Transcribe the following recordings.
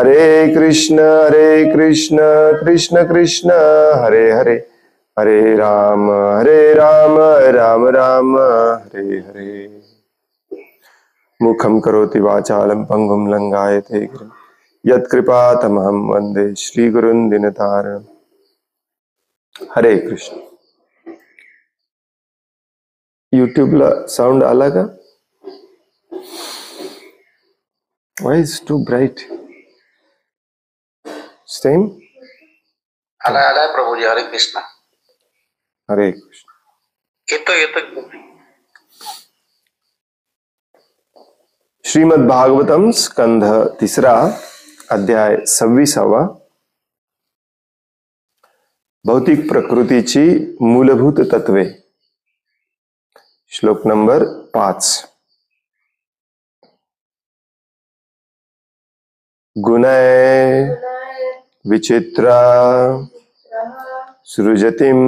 हरे कृष्ण कृष्ण कृष्ण हरे हरे, हरे राम राम राम हरे हरे। मुखं करोति वाचालं पंगुं लंघायते गिरिं यत्कृपातमहं वन्दे श्रीगुरुं दीनतारिणम्। हरे कृष्ण। यूट्यूबला साऊंड आला का? Why is too bright? Same? आला प्रभुजी। हरे कृष्ण। हरे कृष्ण। येतो। श्रीमद् भागवतम स्कंध तिसरा अध्याय 26वा। भौतिक प्रकृतीची मूलभूत तत्वे। श्लोक नंबर 5। गुणै विचित्रा सृजतिं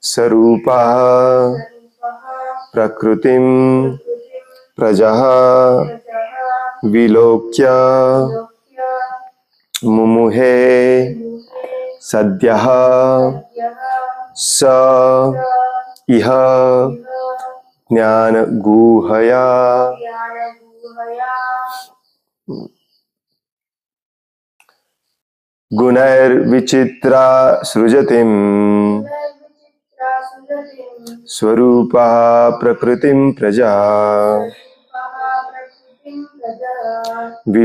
स्वरूपः प्रकृतिं प्रजः विलोक्य मुमुहे सद्यः स इह ज्ञानगूहया। गुणैर्विचित्रा सृजतिं स्वरूपः प्रकृतिं प्रजा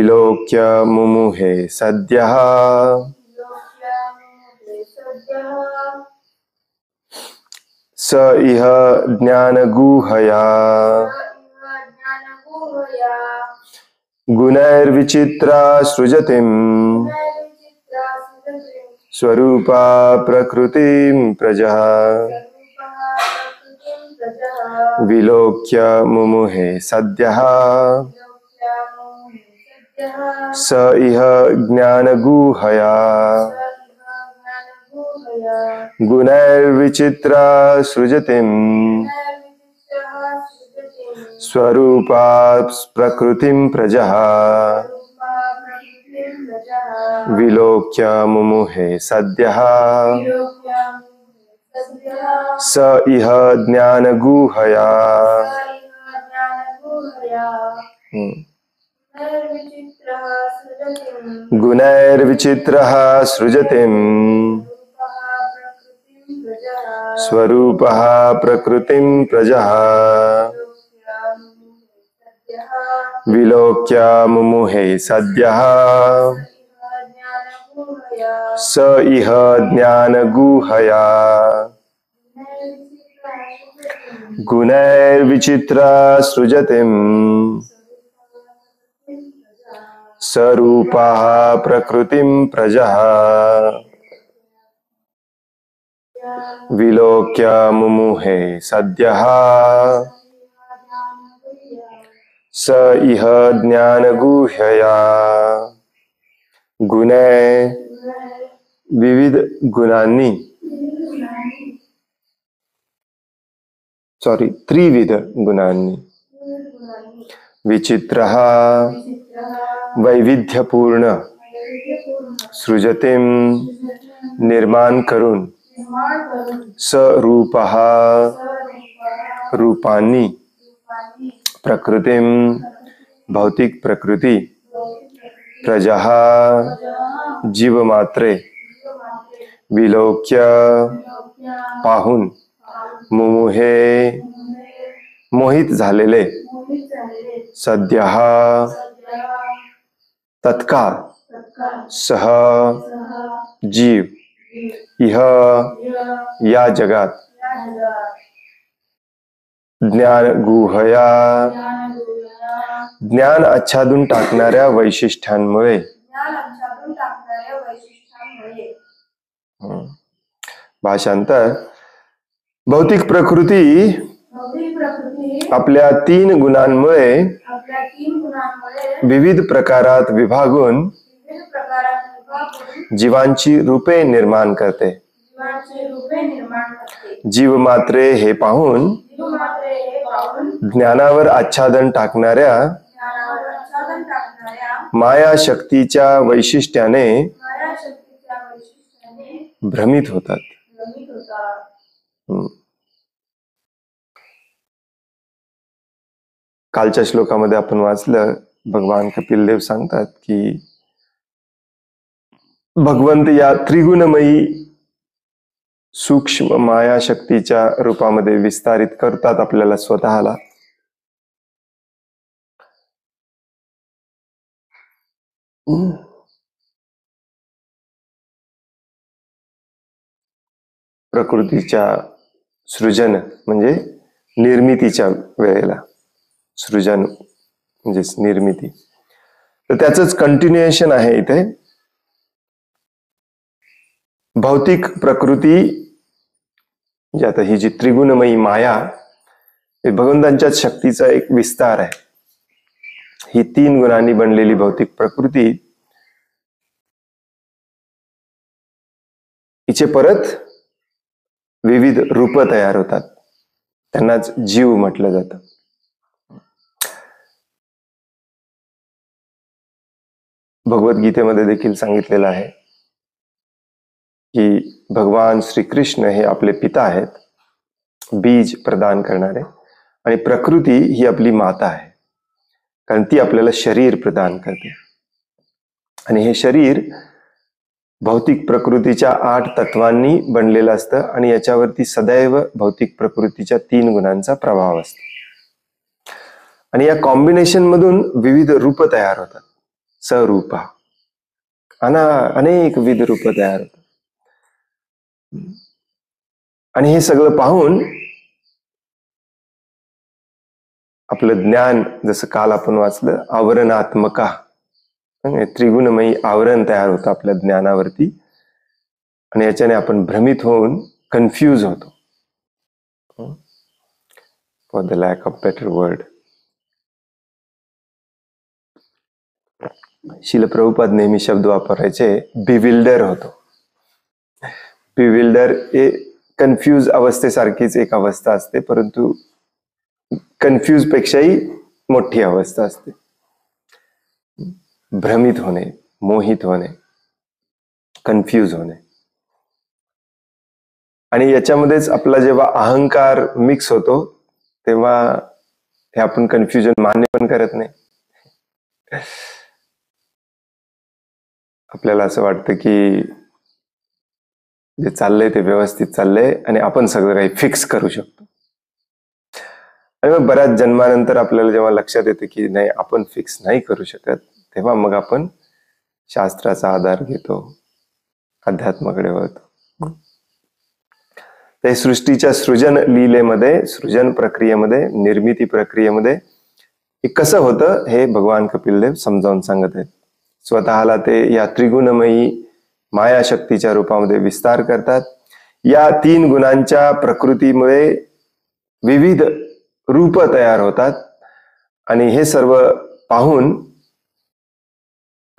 विलोक्य मुमुहे सद्यः स इह ज्ञानगूहया। गुणैर्विचित्रा सृजतिं स्वरूपा प्रकृतिं प्रजा विलोक्य मुमुहे सद्यः स इह ज्ञानगूहया। गुणैर्विचित्रा सृजतिं स्वरूपा प्रकृतिं प्रजा विलोक्य मुमुहे सद्यः स इह ज्ञानगूहया। गुणैर्विचित्रः सृजतिं स्वरूपः प्रकृतिं प्रजा विलोक्य मुमुहे सद्यः स इह ज्ञानगूहया। गुणैर्विचित्रा सृजतिं स्वरूपः प्रकृतिं प्रजा विलोक्य मुमुहे सद्यः स इह ज्ञानगूहया। गुणे विविध गुणांनी त्रिविध गुणांनी विचित्रः वैविध्यपूर्ण सृजतिं निर्माण करून स्वरूपः रूपांनी प्रकृतिं भौतिक प्रकृती प्रजा जीवमात्रे विलोक्य पाहून मुमुहे मोहित झालेले सद्यः तत्काळ सह जीव इह या जगात ज्ञानगूहया ज्ञान आच्छादून टाकणाऱ्या वैशिष्ट्यांमुळे। भाषांतर। भौतिक प्रकृती आपल्या 3 गुणांमुळे विविध प्रकारात विभागून जीवांची रूपे निर्माण करते। जीवमात्रे हे पाहून ज्ञानावर आच्छादन टाकणाऱ्या माया शक्तीच्या वैशिष्ट्याने भ्रमित होतात. कालच्या श्लोकामध्ये आपण वाचलं, भगवान कपिल देव सांगतात की भगवंत या त्रिगुणमयी सूक्ष्म माया शक्तीच्या रूपामध्ये विस्तारित करतात आपल्याला स्वतःला. प्रकृतीच्या सृजन म्हणजे निर्मितीच्या वेळेला, सृजन म्हणजे निर्मिती, तर त्याचंच कंटिन्युएशन आहे इथे. भौतिक प्रकृती म्हणजे आता ही जी त्रिगुणमयी माया हे भगवंतांच्या शक्तीचा एक विस्तार आहे. ही 3 गुणांनी बनलेली भौतिक प्रकृती, हिचे परत विविध रूप तयार होतात, त्यांनाच जीव म्हटलं जातं. भगवद्गीतेमध्ये देखील सांगितलेलं आहे की भगवान श्रीकृष्ण हे आपले पिता आहेत, बीज प्रदान करणारे, आणि प्रकृती ही आपली माता आहे, कारण ती आपल्याला शरीर प्रदान करते. आणि हे शरीर भौतिक प्रकृतीच्या 8 तत्वांनी बनलेलं असतं आणि याच्यावरती सदैव भौतिक प्रकृतीच्या 3 गुणांचा प्रभाव असतो. आणि या कॉम्बिनेशन मधून विविध रूप तयार होतात, सरूपा, अनेक विविध रूप तयार होतात. आणि हे सगळं पाहून आपलं ज्ञान, जसं काल आपण वाचलं, आवरणात्मका, त्रिगुणमयी आवरण तयार होतं आपल्या ज्ञानावरती, आणि याच्याने आपण भ्रमित होऊन कन्फ्यूज होतो. For the lack of better word. Srila Prabhupada नेहमी शब्द वापरायचे, बिविल्डर होतो. बिविल्डर हे कन्फ्यूज अवस्थेसारखीच एक अवस्था असते, परंतु कन्फ्यूज पेक्षाही मोठी अवस्था असते. भ्रमित होणे, मोहित होणे, कन्फ्यूज होणे. आणि याच्यामध्येच आपला जेव्हा अहंकार मिक्स होतो तेव्हा हे आपण कन्फ्युजन मान्य पण करत नाही. आपल्याला असं वाटतं की जे चाललंय ते व्यवस्थित चाललंय आणि आपण सगळं काही फिक्स करू शकतो. आणि मग बऱ्याच जन्मानंतर आपल्याला जेव्हा लक्षात येतं की नाही, आपण फिक्स नाही करू शकत, तेव्हा मग आपण शास्त्राचा आधार घेतो, अध्यात्माकडे वळतो. ते सृष्टीच्या सृजन लीलेमध्ये, सृजन प्रक्रियेमध्ये, निर्मिती प्रक्रियेमध्ये हे कसं होतं हे भगवान कपिलदेव समजावून सांगत आहेत. स्वतःला ते या त्रिगुणमयी माया शक्तीच्या रूपामध्ये विस्तार करतात. या 3 गुणांच्या प्रकृतीमुळे विविध रूप तयार होतात आणि हे सर्व पाहून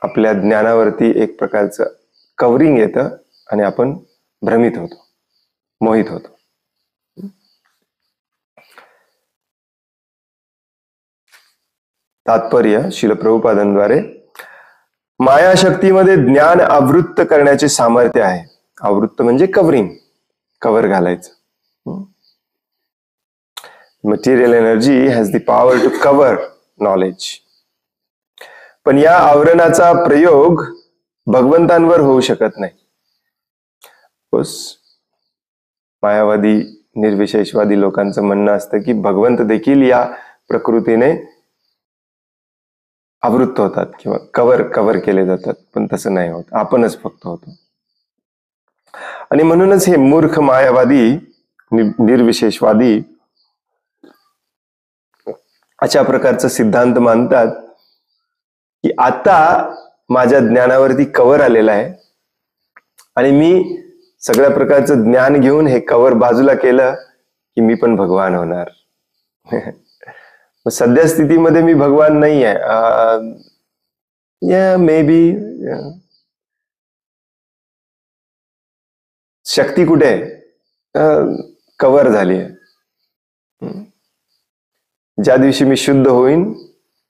आपल्या ज्ञानावरती एक प्रकारचं कवरिंग येतं आणि आपण भ्रमित होतो, मोहित होतो. तात्पर्य श्रील प्रभुपादांद्वारे, माया शक्तीमध्ये ज्ञान आवृत्त करण्याचे सामर्थ्य आहे. आवृत्त म्हणजे कवरिंग, कव्हर घालायचं. Material energy has the power to cover knowledge. पण या आवरणाचा प्रयोग भगवंतांवर होऊ शकत नाही. मायावादी, निर्विशेषवादी लोकांचं म्हणणं असतं की भगवंत देखील या प्रकृतीने आवृत्त होतात किंवा कव्हर केले जातात, पण तसं नाही होत, आपणच फक्त होतो. आणि म्हणूनच हे मूर्ख मायावादी, निर्विशेषवादी अशा प्रकारचा सिद्धांत मानतात की आता माझ्या ज्ञानावरती कव्हर आलेला आहे आणि मी सगळ्या प्रकारचं ज्ञान घेऊन हे कव्हर बाजूला केलं की मी पण भगवान होणार. सध्या स्थितीमध्ये मी भगवान नाही आहे, मे बी. शक्ती कुठे आहे? कव्हर झाली आहे. ज्या दिवशी मी शुद्ध होईन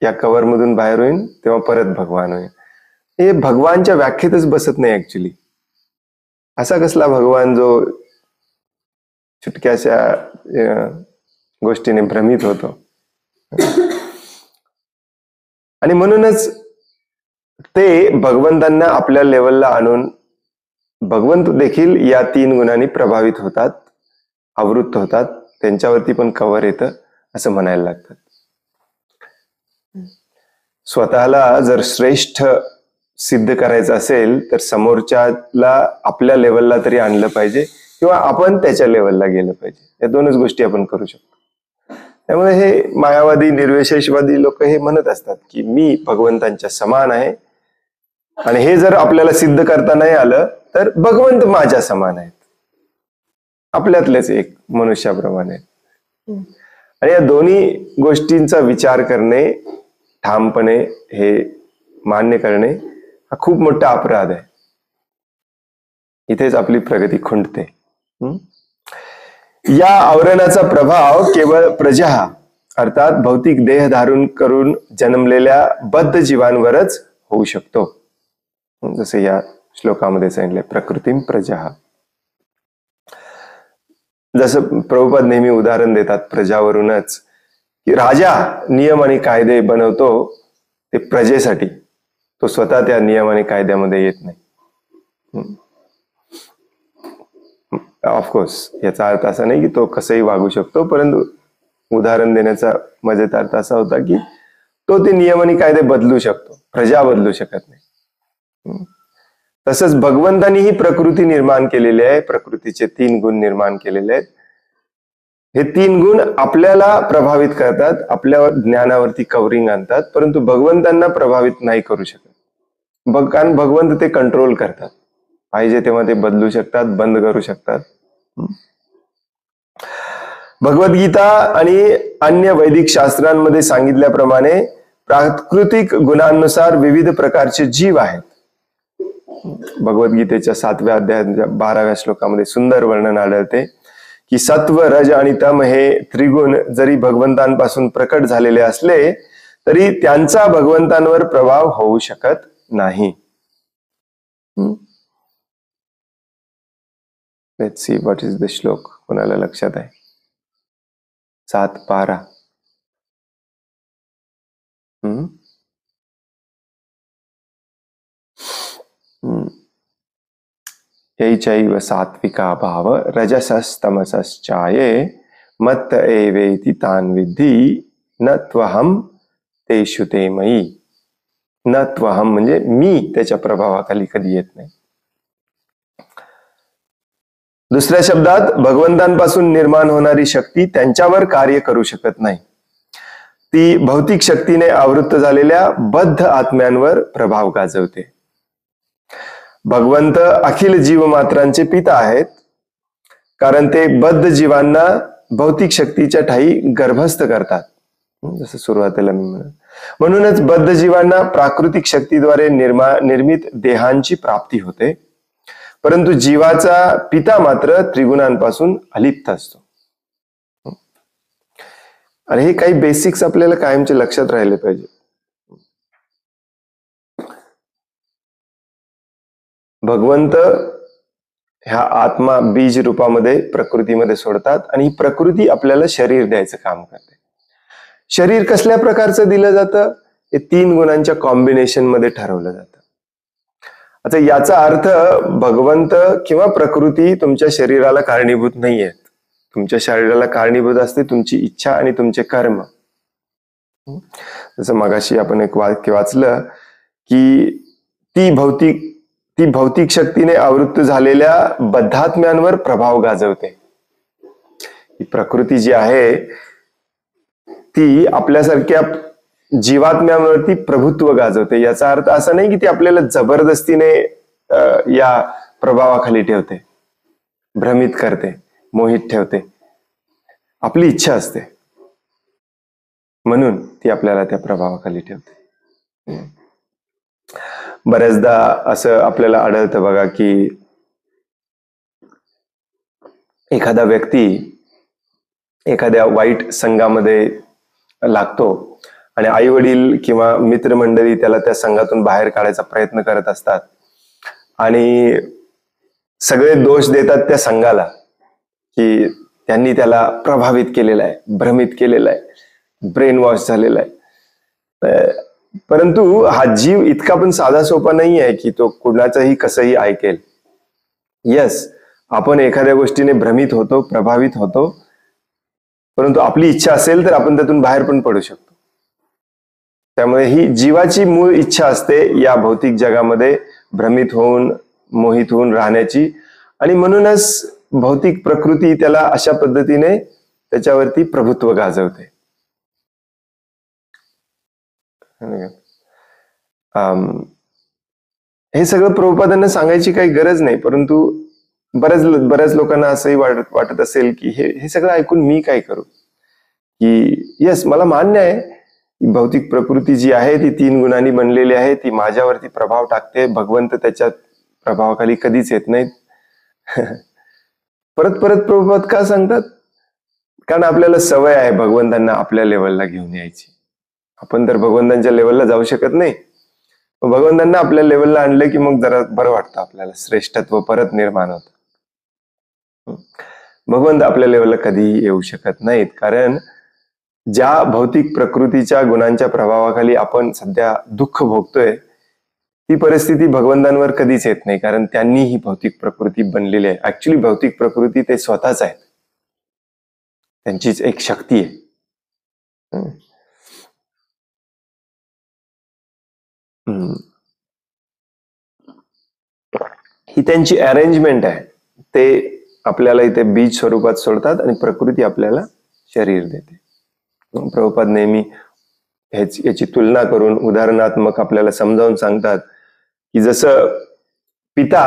या कव्हर मधून बाहेर होईन तेव्हा परत भगवान होईल. हे भगवानच्या व्याख्येतच बसत नाही ऍक्च्युली. असा कसला भगवान जो चुटक्याच्या गोष्टीने भ्रमित होतो. आणि म्हणूनच ते भगवंतांना आपल्या लेवलला आणून भगवंत देखील या 3 गुणांनी प्रभावित होतात, आवृत्त होतात, त्यांच्यावरती पण कव्हर येतं असं म्हणायला लागतात. स्वतःला जर श्रेष्ठ सिद्ध करायचं असेल तर समोरच्याला आपल्या लेवलला तरी आणलं पाहिजे किंवा आपण त्याच्या लेवलला गेलं पाहिजे. या 2च गोष्टी आपण करू शकतो. त्यामुळे हे मायावादी निर्विशेषवादी लोक हे म्हणत असतात की मी भगवंतांच्या समान आहे, आणि हे जर आपल्याला सिद्ध करता नाही आलं तर भगवंत माझ्या समान आहेत, आपल्यातलेच एक मनुष्याप्रमाणे. आणि या दोन्ही गोष्टींचा विचार करणे, ठामपणे हे मान्य करणे हा खूप मोठा अपराध आहे. इथेच आपली प्रगती खुंटते. या आवरणाचा प्रभाव केवळ प्रजा अर्थात भौतिक देह धारण करून जन्मलेल्या बद्ध जीवांवरच होऊ शकतो. जसे या श्लोकामध्ये सांगितले, प्रकृतीम प्रजा. जसं प्रभुपाद नेहमी उदाहरण देतात प्रजावरूनच, की राजा नियम आणि कायदे बनवतो ते प्रजेसाठी, तो स्वतः त्या नियम आणि कायद्यामध्ये येत नाही. ऑफकोर्स याचा अर्थ असा नाही की तो कसंही वागू शकतो, परंतु उदाहरण देण्याचा मजेदार अर्थ असा होता की तो ते नियम आणि कायदे बदलू शकतो, प्रजा बदलू शकत नाही. तसंच भगवंतांनी ही प्रकृती निर्माण केलेली आहे, प्रकृतीचे 3 गुण निर्माण केलेले आहेत. हे 3 गुण आपल्याला प्रभावित करतात, आपल्या ज्ञानावरती कवरिंग आणतात, परंतु भगवंतांना प्रभावित नाही करू शकत. कारण भगवंत ते कंट्रोल करतात, पाहिजे तेव्हा ते बदलू शकतात, बंद करू शकतात. भगवद्गीता आणि अन्य वैदिक शास्त्रांमध्ये सांगितल्याप्रमाणे प्राकृतिक गुणांनुसार विविध प्रकारचे जीव आहेत. भगवद्गीतेच्या 7व्या अध्यायाच्या 12व्या श्लोकामध्ये सुंदर वर्णन आढळते की सत्व, रज आणि तम हे त्रिगुण जरी भगवंतांपासून प्रकट झालेले असले तरी त्यांचा भगवंतांवर प्रभाव होऊ शकत नाही. Let's see what is the श्लोक. कोणाला लक्षात आहे? 7:12. यैचैव सात्विका भाव रजसस्तमसश्चाये मत्त एवेति तान् विद्धि न त्वहम तेषु ते मयी. न त्वहम म्हणजे मी त्याच्या प्रभावाखाली कधी येत नाही. दुसऱ्या शब्दात भगवंतांपासून निर्माण होणारी शक्ती त्यांच्यावर कार्य करू शकत नाही. ती भौतिक शक्तीने आवृत्त झालेल्या बद्ध आत्म्यांवर प्रभाव गाजवते. भगवंत अखिल जीवमात्रांचे पिता आहेत, कारण ते बद्ध जीवांना भौतिक शक्तीच्या ठायी गर्भस्थ करतात, जसं सुरुवातीला मी म्हणत. म्हणूनच बद्ध जीवांना प्राकृतिक शक्तीद्वारे निर्मित देहांची प्राप्ती होते, परंतु जीवाचा पिता मात्र त्रिगुणांपासून अलिप्त असतो. आणि हे काही बेसिक्स आपल्याला कायमचे लक्षात राहिले पाहिजे. भगवंत ह्या आत्मा बीज रूपामध्ये प्रकृतीमध्ये सोडतात आणि ही प्रकृती आपल्याला शरीर द्यायचं काम करते. शरीर कसल्या प्रकारचं दिलं जातं? हे 3 गुणांच्या कॉम्बिनेशन मध्ये ठरवलं जातं. आता याचा अर्थ भगवंत किंवा प्रकृती तुमच्या शरीराला कारणीभूत नाही आहेत. तुमच्या शरीराला कारणीभूत असते तुमची इच्छा आणि तुमचे कर्म. जसं मगाशी आपण एक वाक्य वाचलं की ती भौतिक शक्तीने आवृत्त झालेल्या बद्धात्म्यांवर प्रभाव गाजवते. ही प्रकृती जी आहे ती आपल्यासारख्या जीवात्म्यांवरती प्रभुत्व गाजवते. याचा अर्थ असा नाही की ती आपल्याला जबरदस्तीने या प्रभावाखाली ठेवते, भ्रमित करते, मोहित ठेवते. आपली इच्छा असते म्हणून ती आपल्याला त्या प्रभावाखाली ठेवते. बऱ्याचदा असं आपल्याला आढळतं बघा की एखादा व्यक्ती एखाद्या वाईट संघामध्ये लागतो आणि आई वडील किंवा मित्रमंडळी त्याला त्या संघातून बाहेर काढायचा प्रयत्न करत असतात आणि सगळे दोष देतात त्या संघाला की त्यांनी त्याला प्रभावित केलेला आहे, भ्रमित केलेला आहे, ब्रेन वॉश झालेला आहे. परंतु हा जीव इतका पण साधा सोपा नाही आहे की तो कुणाचंही कसंही ऐकेल. यस, आपण एखाद्या गोष्टीने भ्रमित होतो, प्रभावित होतो, परंतु आपली इच्छा असेल तर आपण त्यातून बाहेर पण पडू शकतो. त्यामुळे ही जीवाची मूळ इच्छा असते या भौतिक जगामध्ये भ्रमित होऊन, मोहित होऊन राहण्याची. आणि म्हणूनच भौतिक प्रकृती त्याला अशा पद्धतीने त्याच्यावरती प्रभुत्व गाजवते. हे सगळं प्रभुपादांना सांगायची काही गरज नाही, परंतु बऱ्याच लोकांना असंही वाटत असेल की हे सगळं ऐकून मी काय करू. की यस, मला मान्य आहे भौतिक प्रकृती जी आहे ती 3 गुणांनी बनलेली आहे, ती माझ्यावरती प्रभाव टाकते. भगवंत त्याच्या प्रभावाखाली कधीच येत नाहीत. परत परत प्रभुपाद का सांगतात? कारण आपल्याला सवय आहे भगवंतांना आपल्या लेवलला घेऊन यायची. आपण तर भगवंतांच्या लेवलला जाऊ शकत नाही. भगवंतांना आपल्या लेवलला आणलं की मग जरा बरं वाटतं, आपल्याला श्रेष्ठत्व परत निर्माण होतं. भगवंत आपल्या लेवलला कधीही येऊ शकत नाहीत, कारण ज्या भौतिक प्रकृतीच्या गुणांच्या प्रभावाखाली आपण सध्या दुःख भोगतोय ती परिस्थिती भगवंतांवर कधीच येत नाही, कारण त्यांनी ही भौतिक प्रकृती बनलेली आहे. ऍक्च्युली भौतिक प्रकृती ते स्वतःच आहेत, त्यांचीच एक शक्ती आहे. ही त्यांची अरेंजमेंट आहे. ते आपल्याला इथे बीज स्वरूपात सोडतात आणि प्रकृती आपल्याला शरीर देते. प्रभुपाद नेहमी याची तुलना करून उदाहरणात्मक आपल्याला समजावून सांगतात की जसं पिता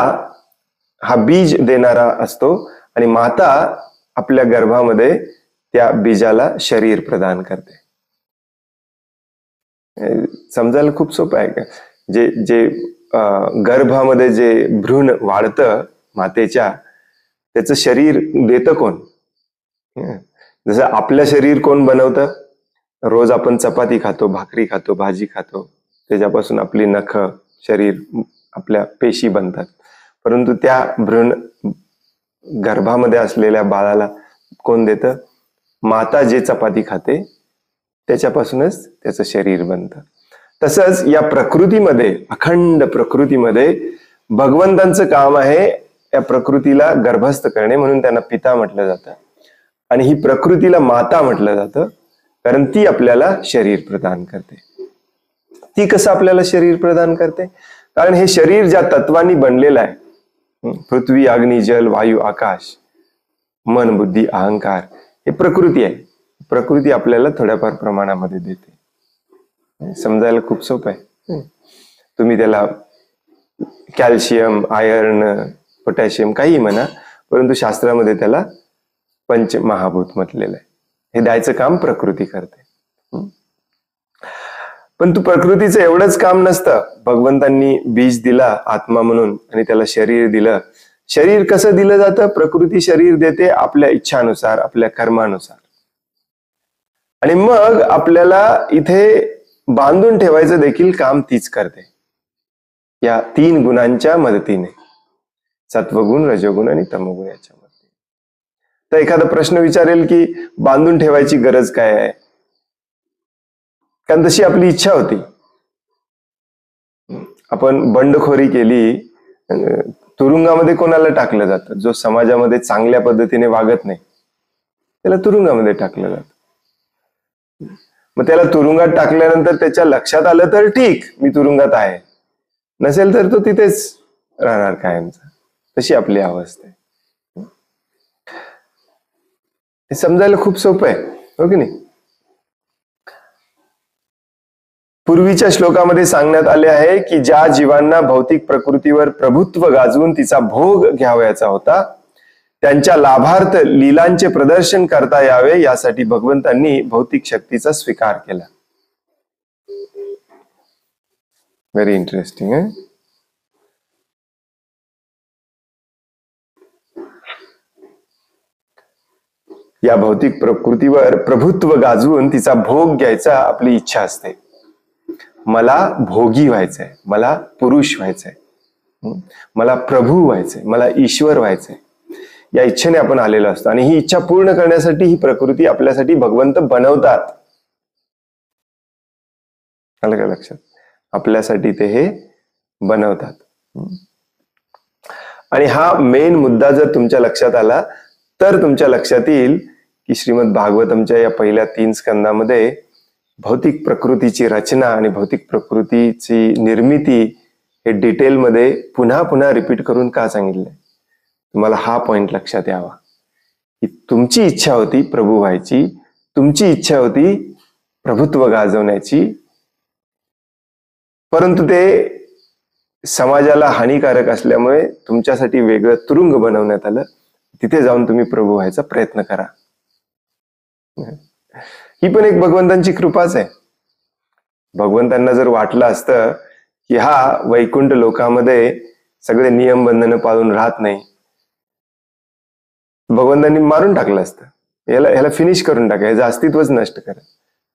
हा बीज देणारा असतो आणि माता आपल्या गर्भामध्ये त्या बीजाला शरीर प्रदान करते. समजायला खूप सोपं आहे का? जे गर्भामध्ये जे भ्रूण वाढतं मातेच्या, त्याचं शरीर देतं कोण? जसं आपलं शरीर कोण बनवतं? रोज आपण चपाती खातो, भाकरी खातो, भाजी खातो, त्याच्यापासून आपली नख, शरीर, आपल्या पेशी बनतात. परंतु त्या भ्रूण गर्भामध्ये असलेल्या बाळाला कोण देतं? माता जे चपाती खाते त्याच्यापासूनच त्याचं शरीर बनतं. तसंच या प्रकृतीमध्ये, अखंड प्रकृतीमध्ये भगवंतांचं काम आहे या प्रकृतीला गर्भस्थ करणे, म्हणून त्यांना पिता म्हटलं जातं. आणि ही प्रकृतीला माता म्हटलं जातं, कारण ती आपल्याला शरीर प्रदान करते. ती कसं आपल्याला शरीर प्रदान करते? कारण हे शरीर ज्या तत्वांनी बनलेलं आहे, पृथ्वी, अग्नी, जल, वायू, आकाश, मन, बुद्धी, अहंकार, हे प्रकृती आहे. प्रकृती आपल्याला थोड्याफार प्रमाणामध्ये देते. समजायला खूप सोपं आहे. तुम्ही त्याला कॅल्शियम, आयर्न, पोटॅशियम काही म्हणा, परंतु शास्त्रामध्ये त्याला पंचमहाभूत म्हटलेलं आहे. हे द्यायचं काम प्रकृती करते. पण तू प्रकृतीचं एवढंच काम नसतं. भगवंतांनी बीज दिला आत्मा म्हणून आणि त्याला शरीर दिलं. शरीर कसं दिलं जातं? प्रकृती शरीर देते आपल्या इच्छानुसार, आपल्या कर्मानुसार. आणि मग आपल्याला इथे बांधून ठेवायचं देखील काम तीच करते, या 3 गुणांच्या मदतीने, सत्वगुण, रजोगुण आणि तमोगुण याच्या मदतीने. तर एखादा प्रश्न विचारेल की बांधून ठेवायची गरज काय आहे? कारण तशी आपली इच्छा होती. आपण बंडखोरी केली, तुरुंगामध्ये कोणाला टाकलं जातं? जो समाजामध्ये चांगल्या पद्धतीने वागत नाही त्याला तुरुंगामध्ये टाकलं जातं. मग त्याला तुरुंगात टाकल्यानंतर त्याच्या लक्षात आलं तर ठीक, मी तुरुंगात आहे, नसेल तर तो तिथेच राहणार कायमचा. तशी आपली अवस्था आहे. हे समजायला खूप सोपं आहे, हो की नाही? पूर्वीच्या श्लोकामध्ये सांगण्यात आले आहे की ज्या जीवांना भौतिक प्रकृतीवर प्रभुत्व गाजवून तिचा भोग घ्यावयाचा होता, त्यांच्या लाभार्थ लीलांचे प्रदर्शन करता यावे यासाठी भगवंतांनी भौतिक शक्तीचा स्वीकार केला. व्हेरी इंटरेस्टिंग आहे. या भौतिक प्रकृतीवर प्रभुत्व गाजवून तिचा भोग घ्यायचा आपली इच्छा असते. मला भोगी व्हायचंय, मला पुरुष व्हायचंय, मला प्रभू व्हायचंय, मला ईश्वर व्हायचंय, या इच्छेने आपण आलेलो असतो. आणि ही इच्छा पूर्ण करण्यासाठी ही प्रकृती आपल्यासाठी भगवंत बनवतात. आलं का लक्षात? आपल्यासाठी ते हे बनवतात. आणि हा मेन मुद्दा जर तुमच्या लक्षात आला तर तुमच्या लक्षात येईल की श्रीमद भागवतमच्या या पहिल्या 3 स्कंदामध्ये भौतिक प्रकृतीची रचना आणि भौतिक प्रकृतीची निर्मिती हे डिटेलमध्ये पुन्हा पुन्हा रिपीट करून का सांगितलंय. तुम्हाला हा पॉइंट लक्षात यावा की तुमची इच्छा होती प्रभू व्हायची, तुमची इच्छा होती प्रभुत्व गाजवण्याची, परंतु ते समाजाला हानिकारक असल्यामुळे तुमच्यासाठी वेगळं तुरुंग बनवण्यात आलं. तिथे जाऊन तुम्ही प्रभू व्हायचा प्रयत्न करा. ही पण एक भगवंतांची कृपाच आहे. भगवंतांना जर वाटलं असतं की हा वैकुंठ लोकामध्ये सगळे नियम बंधनं पाळून राहत नाही, भगवंतांनी मारून टाकलं असतं, ह्याला फिनिश करून टाका, याचं अस्तित्वच नष्ट करा.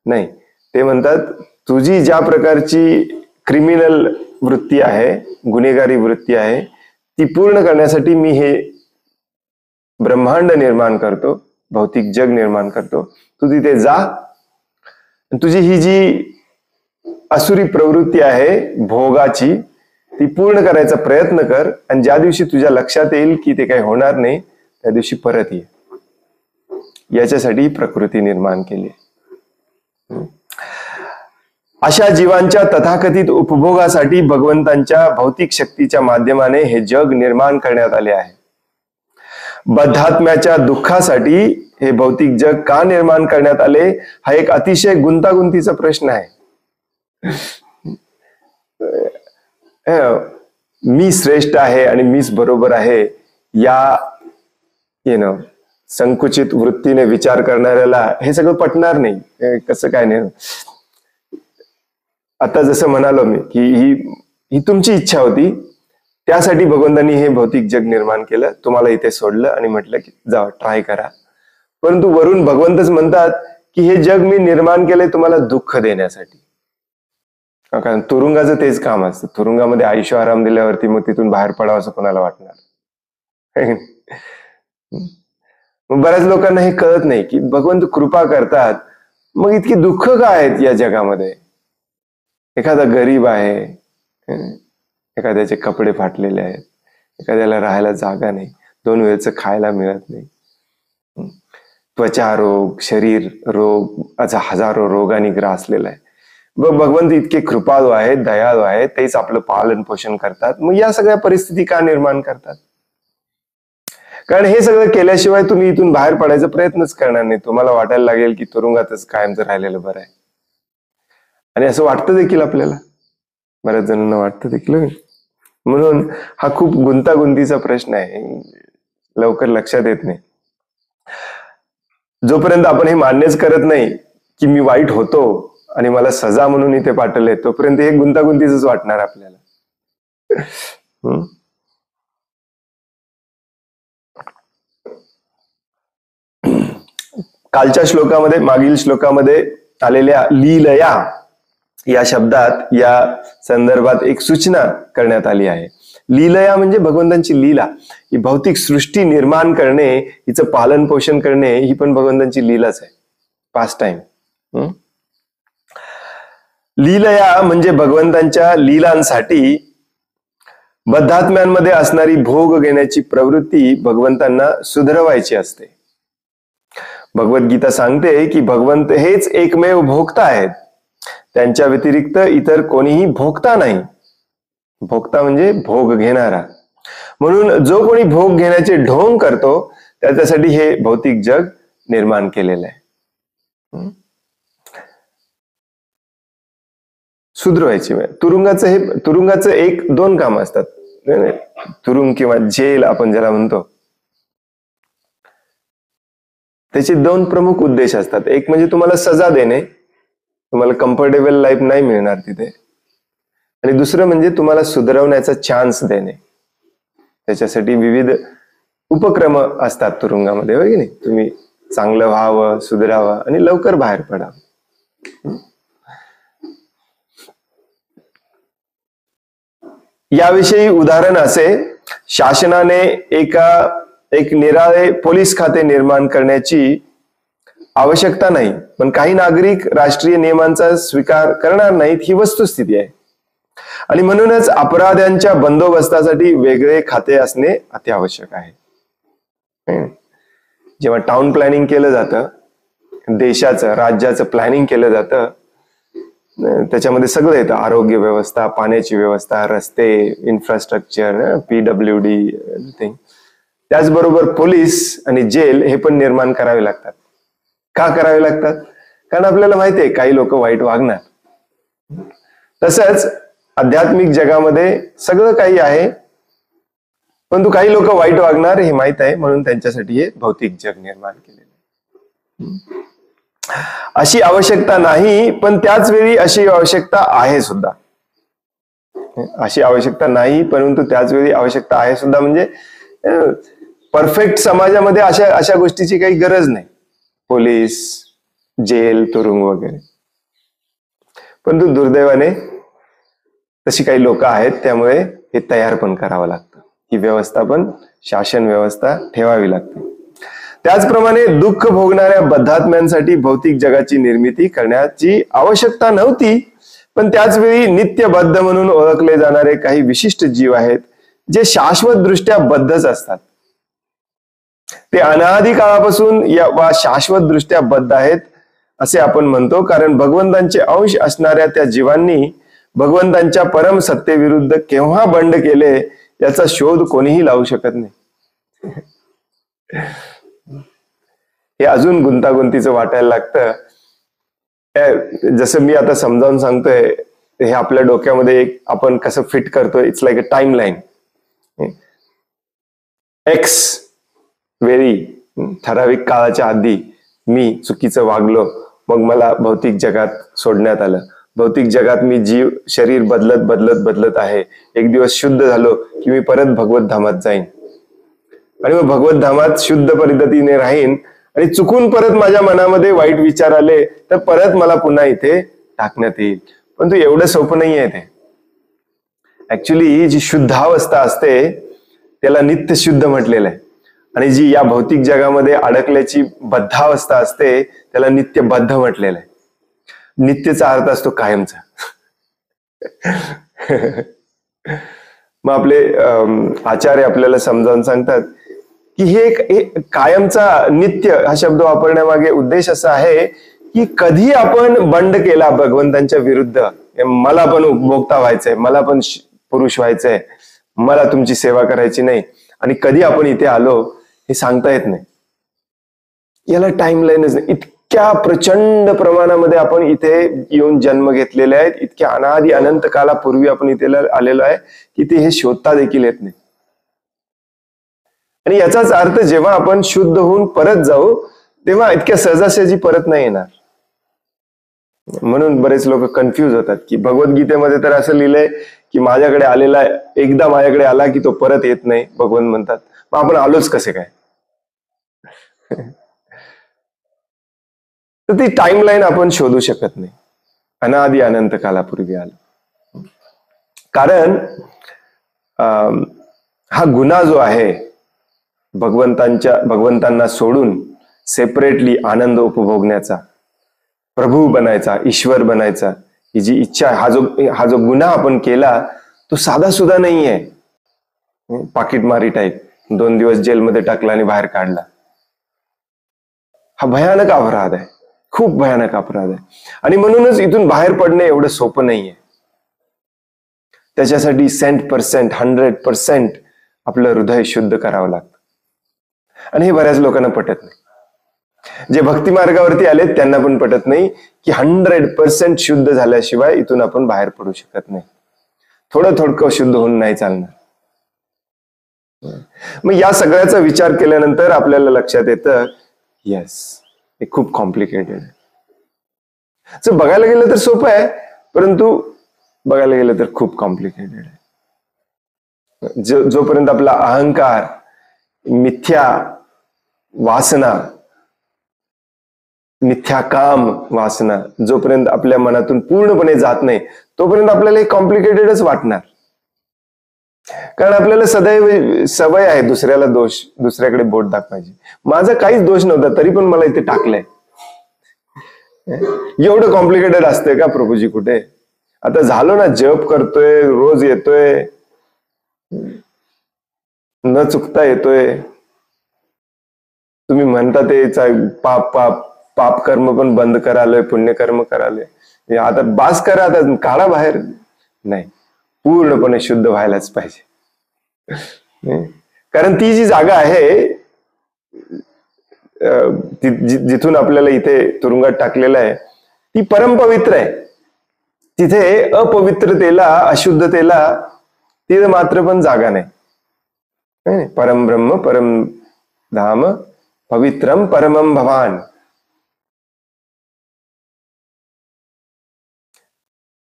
नाही, ते म्हणतात तुझी ज्या प्रकारची क्रिमिनल वृत्ती आहे, गुन्हेगारी वृत्ती आहे, ती पूर्ण करण्यासाठी मी हे ब्रह्मांड निर्माण करतो, भौतिक जग निर्माण करतो. तू तिथे जा, तुझी ही जी असुरी प्रवृत्ती आहे भोगाची ती पूर्ण करायचा प्रयत्न कर, आणि ज्या दिवशी तुझ्या लक्षात येईल की ते काही होणार नाही त्या दिवशी परत ये. याच्यासाठी प्रकृती निर्माण केली. अशा जीवांच्या तथाकथित उपभोगासाठी भगवंतांच्या भौतिक शक्तीच्या माध्यमाने हे जग निर्माण करण्यात आले आहे. बद्धात्म्याच्या दुःखासाठी हे भौतिक जग का निर्माण करण्यात आले हा एक अतिशय गुंतागुंतीचा प्रश्न आहे. मी श्रेष्ठ आहे आणि मीच बरोबर आहे या संकुचित वृत्तीने विचार करणाऱ्याला हे सगळं पटणार नाही. कसं काय नाही. आता जसं म्हणालो मी की ही तुमची इच्छा होती, त्यासाठी भगवंतांनी हे भौतिक जग निर्माण केलं, तुम्हाला इथे सोडलं आणि म्हटलं की जा ट्राय करा. परंतु वरून भगवंतच म्हणतात की हे जग मी निर्माण केलंय तुम्हाला दुःख देण्यासाठी. कारण तुरुंगाचं तेच काम असतं. तुरुंगामध्ये आयुष्य आराम दिल्यावरती मग तिथून बाहेर पडावं असं कोणाला वाटणार. मग बऱ्याच लोकांना हे कळत नाही की भगवंत कृपा करतात, मग इतकी दुःख काय आहेत या जगामध्ये. एखादा गरीब आहे, एखाद्याचे कपडे फाटलेले आहेत, एखाद्याला राहायला जागा नाही, 2 वेळचं खायला मिळत नाही, त्वचा रोग, शरीर रोग, असा हजारो रोगांनी ग्रासलेला आहे. भगवंत इतके कृपाळू आहेत, दयाळू आहेत, तेच आपलं पालन पोषण करतात. मग या सगळ्या परिस्थिती का निर्माण करतात? कारण हे सगळं केल्याशिवाय तुम्ही इथून बाहेर पडायचा प्रयत्नच करणार नाही. तुम्हाला वाटायला लागेल की तुरुंगातच कायमचं राहिलेलं बरं आहे. आणि असं वाटतं देखील आपल्याला, बऱ्याच जणांना वाटतं देखील. म्हणून हा खूप गुंतागुंतीचा प्रश्न आहे, लवकर लक्षात येत नाही. जोपर्यंत आपण हे मान्यच करत नाही की मी वाईट होतो आणि मला सजा म्हणून इथे पाठवले, तोपर्यंत हे गुंतागुंतीच वाटणार आपल्याला. कालच्या श्लोकामध्ये, मागील श्लोकामध्ये आलेल्या लीलया या शब्दात, या संदर्भात एक सूचना करण्यात आली आहे. लीलया म्हणजे भगवंतांची लीला. ही भौतिक सृष्टी निर्माण करणे, हिचं पालन पोषण करणे, ही पण भगवंतांची लीलाच आहे, पास्ट टाइम. लीलया म्हणजे भगवंतांच्या लीलांसाठी बद्धात्म्यांमध्ये असणारी भोग घेण्याची प्रवृत्ती भगवंतांना सुधरवायची असते. भगवद्गीता सांगते की भगवंत हेच एकमेव भोक्ता आहेत, त्यांच्या व्यतिरिक्त इतर कोणीही भोक्ता नाही. भोक्ता म्हणजे भोग घेणारा. म्हणून जो कोणी भोग घेण्याचे ढोंग करतो त्याच्यासाठी हे भौतिक जग निर्माण केलेलं आहे. सुधरवायची. तुरुंगाचं 1-2 काम असतात. तुरुंग किंवा जेल आपण ज्याला म्हणतो, त्याचे 2 प्रमुख उद्देश असतात. एक म्हणजे तुम्हाला सजा देणे, तुम्हाला कम्फर्टेबल लाईफ नाही मिळणार तिथे, आणि दुसरं म्हणजे तुम्हाला सुधरवण्याचा चान्स देणे. त्याच्यासाठी विविध उपक्रम असतात तुरुंगामध्ये, हो की नाही. तुम्ही चांगलं व्हावं, सुधारावं आणि लवकर बाहेर पडावं. याविषयी उदाहरण असे, शासनाने एक निराळे पोलीस खाते निर्माण करण्याची आवश्यकता नाही, पण काही नागरिक राष्ट्रीय नियमांचा स्वीकार करणार नाहीत ही वस्तुस्थिती आहे. आणि म्हणूनच अपराध्यांच्या बंदोबस्तासाठी वेगळे खाते असणे अत्यावश्यक आहे. जेव्हा टाउन प्लॅनिंग केलं जातं, देशाचं राज्याचं प्लॅनिंग केलं जातं, त्याच्यामध्ये सगळं येतं, आरोग्य व्यवस्था, पाण्याची व्यवस्था, रस्ते, इन्फ्रास्ट्रक्चर, PWD एव्हरीथिंग. त्याचबरोबर पोलीस आणि जेल हे पण निर्माण करावे लागतात. का करावे लागतात? कारण आपल्याला माहिती आहे काही लोक वाईट वागणार. तसंच आध्यात्मिक जगामध्ये सगळं काही आहे, परंतु काही लोक वाईट वागणार हे माहित आहे, म्हणून त्यांच्यासाठी हे भौतिक जग निर्माण केलेलं आहे. अशी आवश्यकता नाही, पण त्याच वेळी अशी आवश्यकता आहे सुद्धा. अशी आवश्यकता नाही, परंतु त्याच वेळी आवश्यकता आहे सुद्धा. म्हणजे परफेक्ट समाजामध्ये अशा गोष्टीची काही गरज नाही, पोलीस, जेल, तुरुंग वगैरे. परंतु दुर्दैवाने तशी काही लोक आहेत, त्यामुळे हे तयार पण करावं लागतं. ही व्यवस्था पण, शासन व्यवस्था ठेवावी लागते. त्याचप्रमाणे दुःख भोगणाऱ्या बद्धात्म्यांसाठी भौतिक जगाची निर्मिती करण्याची आवश्यकता नव्हती, पण त्याचवेळी नित्यबद्ध म्हणून ओळखले जाणारे काही विशिष्ट जीव आहेत जे शाश्वत दृष्ट्या बद्धच असतात. ते अनादी काळापासून वा शाश्वत दृष्ट्या बद्ध आहेत असे आपण म्हणतो, कारण भगवंतांचे अंश असणाऱ्या त्या जीवांनी भगवंतांच्या परम सत्तेविरुद्ध केव्हा बंड केले याचा शोध कोणीही लावू शकत नाही. हे अजून गुंतागुंतीचं वाटायला लागतं. जसं मी आता समजावून सांगतोय, हे आपल्या डोक्यामध्ये एक आपण कसं फिट करतोय, it's like a time line. X वेळी, ठराविक काळाच्या आधी मी चुकीचं वागलो, मग मला भौतिक जगात सोडण्यात आलं. भौतिक जगात मी जीव शरीर बदलत आहे. एक दिवस शुद्ध झालो की मी परत भगवत धामात जाईन, आणि मग भगवत धामात शुद्ध पद्धतीने राहीन. आणि चुकून परत माझ्या मनामध्ये वाईट विचार आले तर परत मला पुन्हा इथे टाकण्यात येईल. पण एवढं सोपं नाही आहे ते. ऍक्च्युली जी शुद्धावस्था असते त्याला नित्य शुद्ध म्हटलेलं आहे, आणि जी या भौतिक जगामध्ये अडकल्याची बद्धावस्था असते त्याला नित्य बद्ध म्हटलेलं आहे. नित्यचा अर्थ असतो कायमचा. मग आपले आचार्य आपल्याला समजावून सांगतात की हे कायमचा, नित्य हा शब्द वापरण्यामागे उद्देश असा आहे की कधी आपण बंड केला भगवंतांच्या विरुद्ध, मला पण उपभोक्ता व्हायचंय, मला पण पुरुष व्हायचंय, मला तुमची सेवा करायची नाही, आणि कधी आपण इथे आलो हे सांगता येत नाही. याला टाइम लाईनच नाही. इतक्या प्रचंड प्रमाणामध्ये आपण इथे येऊन जन्म घेतलेले आहेत, इतक्या अनादी अनंत कालापूर्वी आपण इथे आलेलो आहे की ते हे शोधता देखील येत नाही. आणि याचाच अर्थ जेव्हा आपण शुद्ध होऊन परत जाऊ तेव्हा इतक्या सहजासहजी परत नाही येणार. म्हणून बरेच लोक कन्फ्यूज होतात की भगवद्गीतेमध्ये तर असं लिहिलंय की माझ्याकडे आलेला, एकदा माझ्याकडे आला की तो परत येत नाही, भगवान म्हणतात. मग आपण आलोच कसे काय? तर ती टाइमलाईन आपण शोधू शकत नाही. अनादी अनंत कालापूर्वी आलं. कारण हा गुन्हा जो आहे, भगवंतांना सोडून सेपरेटली आनंद उपभोगण्याचा, प्रभू बनायचा, ईश्वर बनायचा, ही जी इच्छा, हा जो गुन्हा आपण केला तो साधा सुद्धा नाहीये. पाकिटमारी टाईप, 2 दिवस जेलमध्ये टाकला आणि बाहेर काढला. हा भयानक अपराध आहे, खूप भयानक अपराध आहे. आणि म्हणूनच इथून बाहेर पडणे एवढं सोपं नाहीये. त्याच्यासाठी 100% आपलं हृदय शुद्ध करावं लागतं. आणि हे बऱ्याच लोकांना पटत नाही. जे भक्ती मार्गावरती आले त्यांना पण पटत नाही की 100% शुद्ध झाल्याशिवाय इथून आपण बाहेर पडू शकत नाही. थोडं शुद्ध होऊन नाही चालणार. मग या सगळ्याचा विचार केल्यानंतर आपल्याला लक्षात येतं, येस, हे खूप कॉम्प्लिकेटेड आहे. जर बघायला गेलं तर सोपं आहे, परंतु बघायला गेलं तर खूप कॉम्प्लिकेटेड आहे. जोपर्यंत आपला अहंकार, मिथ्या वासना मिथ्या काम वासना जोपर्यंत आपल्या मनातून पूर्णपणे जात नाही तोपर्यंत आपल्याला हे कॉम्प्लिकेटेडच वाटणार. कारण आपल्याला सदैव सवय आहे दुसऱ्याला दोष, दुसऱ्याकडे बोट दाखवायची. माझा काहीच दोष नव्हता तरी पण मला इथे टाकलंय. एवढं कॉम्प्लिकेटेड असतंय का प्रभूजी कुठे? आता झालो ना, जप करतोय, रोज येतोय, न चुकता येतोय. तुम्ही म्हणता ते पाप पाप पाप कर्म पण बंद करालोय, पुण्यकर्म करालोय, आता बास करा, आता काढा बाहेर. नाही, पूर्णपणे शुद्ध व्हायलाच पाहिजे. कारण ती जी जागा आहे जिथून आपल्याला इथे तुरुंगात टाकलेलं आहे ती परमपवित्र आहे. तिथे अपवित्रतेला, अशुद्धतेला तिथे मात्र पण जागा नाही. परम ब्रह्म परम धाम पवित्रम परमम भवान.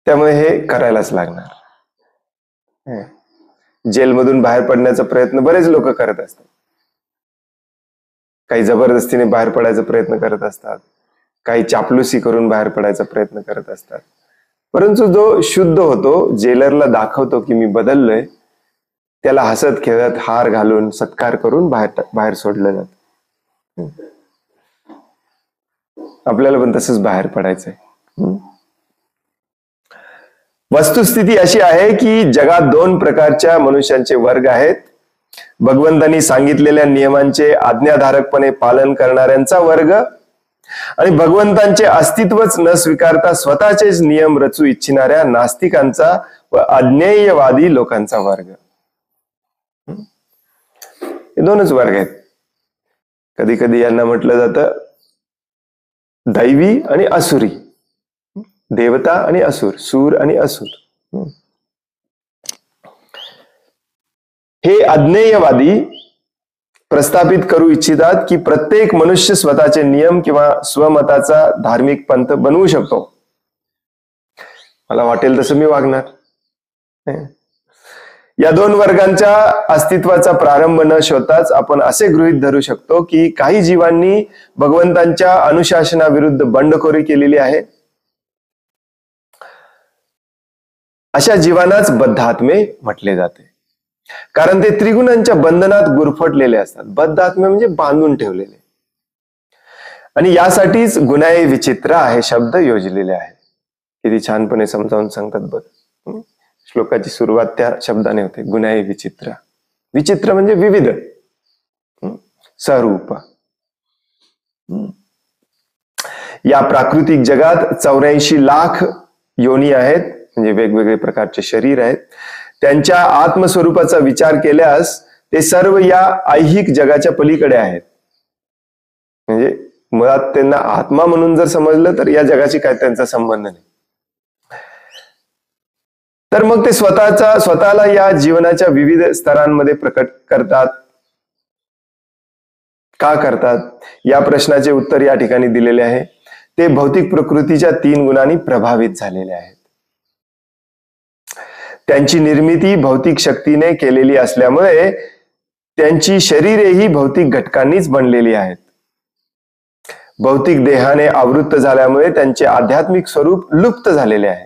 त्यामुळे हे करायलाच लागणार. जेलमधून बाहेर पडण्याचा प्रयत्न बरेच लोक करत असतात. काही जबरदस्तीने बाहेर पडायचा प्रयत्न करत असतात, काही चापलुसी करून बाहेर पडायचा प्रयत्न करत असतात. परंतु जो शुद्ध होतो, जेलरला दाखवतो की मी बदललोय, त्याला हसत खेळत हार घालून सत्कार करून बाहेर सोडलं जात. आपल्याला पण तसंच बाहेर पडायचंय. वस्तुस्थिती अशी आहे की जगात 2 प्रकारच्या मनुष्यांचे वर्ग आहेत. भगवंतांनी सांगितलेल्या नियमांचे आज्ञाधारकपणे पालन करणाऱ्यांचा वर्ग आणि भगवंतांचे अस्तित्वच न स्वीकारता स्वतःचेच नियम रचू इच्छिणाऱ्या नास्तिकांचा व अज्ञेयवादी लोकांचा वर्ग. हे 2च वर्ग आहेत. कधी कधी यांना म्हटलं जातं दैवी आणि असुरी, देवता आणि असुर, सूर आणि असुर. हे अज्ञेयवादी प्रस्थापित करू इच्छितात की प्रत्येक मनुष्य स्वतःचे नियम किंवा स्वमताचा धार्मिक पंथ बनवू शकतो. मला वाटेल तसं मी वागणार. या 2 वर्गांच्या अस्तित्वाचा प्रारंभ न शोधताच आपण असे गृहीत धरू शकतो की काही जीवांनी भगवंतांच्या अनुशासनाविरुद्ध बंडखोरी केलेली आहे. अशा जीवांनाच बद्धात्मे म्हटले जाते. कारण ते त्रिगुणांच्या बंधनात गुरफटलेले असतात. बद्धात्मे म्हणजे बांधून ठेवलेले. आणि यासाठीच गुन्हे विचित्र आहे शब्द योजलेले आहे. किती छानपणे समजावून सांगतात बघ. श्लोकाची सुरुवात त्या शब्दाने होते, गुन्हे विचित्र. विचित्र म्हणजे विविध, स्वरूप. या प्राकृतिक जगात 84 लाख योनी आहेत, म्हणजे वेगवेगळे प्रकारचे शरीर आहेत. त्यांच्या आत्मस्वरूपाचा विचार केल्यास ते सर्व या ऐहिक जगाच्या पलीकडे आहेत. म्हणजे मुळात त्यांना आत्मा म्हणून जर समजलं तर या जगाशी काय त्यांचा संबंध नाही. तर मग ते स्वतःला या जीवनाच्या विविध स्तरांमध्ये प्रकट करतात. का करतात? या प्रश्नाचे उत्तर या ठिकाणी दिलेले आहे. ते भौतिक प्रकृतीच्या 3 गुणांनी प्रभावित झालेले आहेत. त्यांची निर्मिती भौतिक शक्तीने केलेली असल्यामुळे त्यांची शरीरेही भौतिक घटकांनीच बनलेली आहेत. भौतिक देहाने आवृत्त झाल्यामुळे त्यांचे आध्यात्मिक स्वरूप लुप्त झालेले आहे.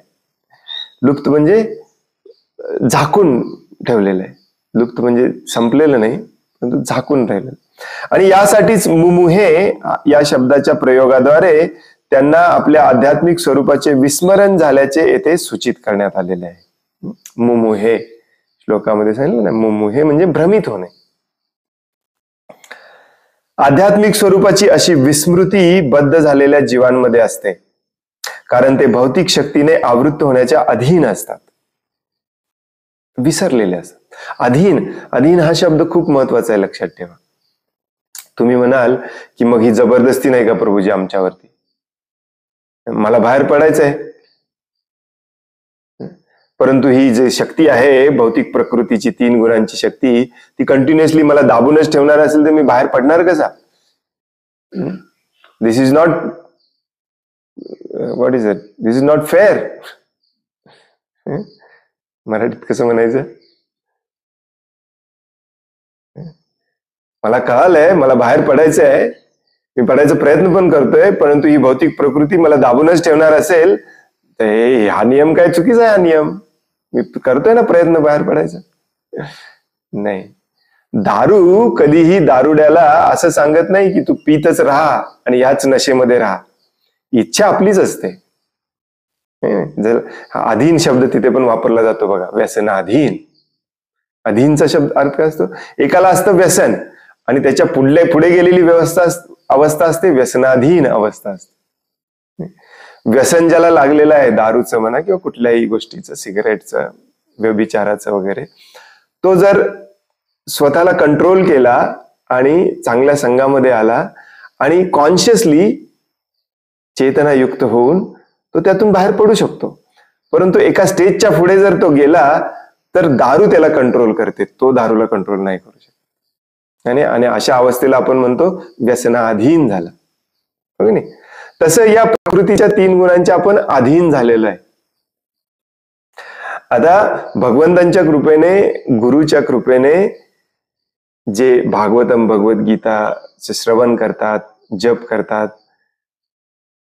लुप्त म्हणजे झाकून ठेवलेलं आहे. लुप्त म्हणजे संपलेलं नाही, परंतु झाकून राहिलं. आणि यासाठीच मुमुहे या शब्दाच्या प्रयोगाद्वारे त्यांना आपल्या आध्यात्मिक स्वरूपाचे विस्मरण झाल्याचे येथे सूचित करण्यात आलेले आहे. मुमुहे श्लोकामध्ये सांगितलं ना, मुमुहे म्हणजे भ्रमित होणे. आध्यात्मिक स्वरूपाची अशी विस्मृती बद्ध झालेल्या जीवांमध्ये असते, कारण ते भौतिक शक्तीने आवृत्त होण्याच्या अधीन असतात, विसरलेले असतात. अधीन हा शब्द खूप महत्वाचा आहे, लक्षात ठेवा. तुम्ही म्हणाल की मग ही जबरदस्ती नाही का प्रभूजी आमच्यावरती? मला बाहेर पडायचंय, परंतु ही जी शक्ती आहे भौतिक प्रकृतीची 3 गुणांची शक्ती, ती कंटिन्युअसली मला दाबूनच ठेवणार असेल तर मी बाहेर पडणार कसा? This is not, what is it, this is not fair. मराठीत कसं म्हणायचं? मला कळालंय मला बाहेर पडायचंय, मी पडायचा प्रयत्न पण करतोय, परंतु ही भौतिक प्रकृती मला दाबूनच ठेवणार असेल तर हा नियम काय चुकीचा आहे. हा नियम मी करतोय ना प्रयत्न बाहेर पडायचा. नाही, दारू कधीही दारुड्याला असं सांगत नाही की तू पितच राहा आणि याच नशेमध्ये राहा. इच्छा आपलीच असते. जर अधीन शब्द तिथे पण वापरला जातो बघा, व्यसनाधीन. अधीनचा शब्द अर्थ काय असतो? एकाला असतं व्यसन आणि त्याच्या पुढे गेलेली अवस्था असते व्यसनाधीन अवस्था असते. व्यसन ज्याला लागलेलं आहे, दारूचं म्हणा किंवा कुठल्याही गोष्टीचं, सिगरेटचं, व्यभिचाराचं वगैरे, तो जर स्वतःला कंट्रोल केला आणि चांगल्या संघामध्ये आला आणि कॉन्शियसली चेतनायुक्त होऊन तो त्यातून बाहेर पडू शकतो. परंतु एका स्टेजच्या पुढे जर तो गेला तर दारू त्याला कंट्रोल करते, तो दारूला कंट्रोल नाही करू शकत. आणि अशा अवस्थेला आपण म्हणतो व्यसनाधीन झाला. हो की नाही? तसं या प्रकृतीच्या 3 गुणांच्या आपण अधीन झालेलो आहे. आता भगवंतांच्या कृपेने, गुरुच्या कृपेने जे भागवतम, भगवद्गीताचे श्रवण करतात, जप करतात,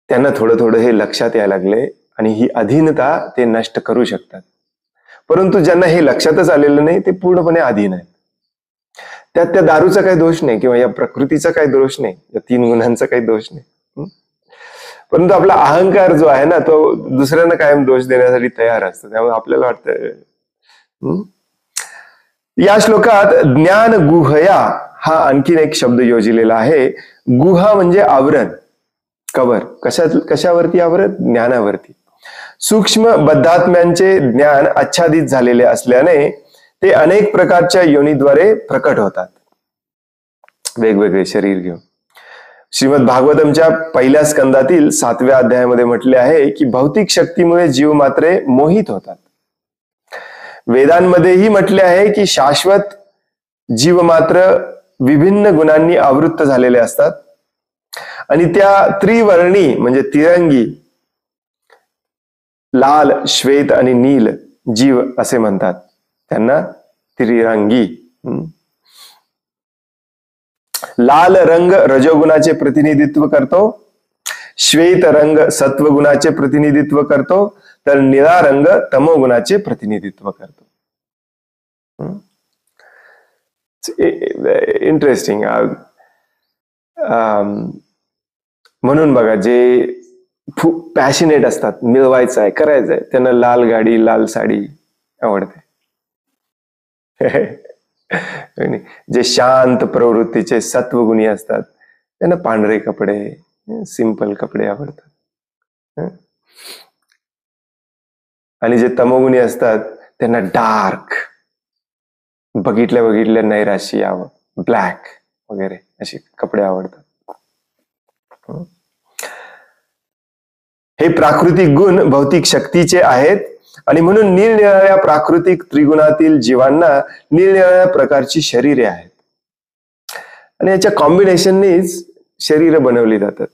त्यांना थोडं थोडं हे लक्षात यायला लागले आणि ही अधीनता ते नष्ट करू शकतात. परंतु ज्यांना हे लक्षातच आलेलं नाही ते पूर्णपणे अधीन आहेत. त्यात त्या दारूचा काही दोष नाही किंवा या प्रकृतीचा काही दोष नाही, या 3 गुणांचा काही दोष नाही. परंतु आपला अहंकार जो आहे ना, तो दुसऱ्यांना कायम दोष देण्यासाठी तयार असतो. त्यामुळे आपल्याला वाटतं. या श्लोकात ज्ञान गुहया हा आणखीन एक शब्द योजलेला आहे. गुहा म्हणजे आवरण, कवर. कशावरती आवरण? ज्ञानावरती. सूक्ष्म बद्धात्म्यांचे ज्ञान आच्छादित झालेले असल्याने ते अनेक प्रकारच्या योनीद्वारे प्रकट होतात, वेगवेगळे शरीर घेऊन. श्रीमद भागवतमच्या 1ल्या स्कंदातील 7व्या अध्यायामध्ये म्हटले आहे की भौतिक शक्तीमुळे जीव मात्रे मोहित होतात. वेदांमध्येही म्हटले आहे की शाश्वत जीव मात्र विभिन्न गुणांनी आवृत्त झालेले असतात आणि त्या त्रिवर्णी म्हणजे तिरंगी, लाल, श्वेत आणि नील जीव असे म्हणतात. त्यांना त्रिरंगी. लाल रंग रजोगुणाचे प्रतिनिधित्व करतो, श्वेत रंग सत्वगुणाचे प्रतिनिधित्व करतो, तर निळा रंग तमोगुणाचे प्रतिनिधित्व करतो. इंटरेस्टिंग. म्हणून बघा, जे खूप पॅशनेट असतात, मिळवायचं आहे, करायचं आहे, त्यांना लाल गाडी, लाल साडी आवडते. जे शांत प्रवृत्तीचे सत्वगुणी असतात त्यांना पांढरे कपडे, सिंपल कपडे आवडतात. आणि जे तमोगुणी असतात त्यांना डार्क, बघितल्या नैराशी यावं, ब्लॅक वगैरे असे कपडे आवडतात. हे प्राकृतिक गुण भौतिक शक्तीचे आहेत आणि म्हणून निरनिराळ्या प्राकृतिक त्रिगुणातील जीवांना निरनिराळ्या प्रकारची शरीरे आहेत आणि याच्या कॉम्बिनेशननीच शरीर बनवली जातात.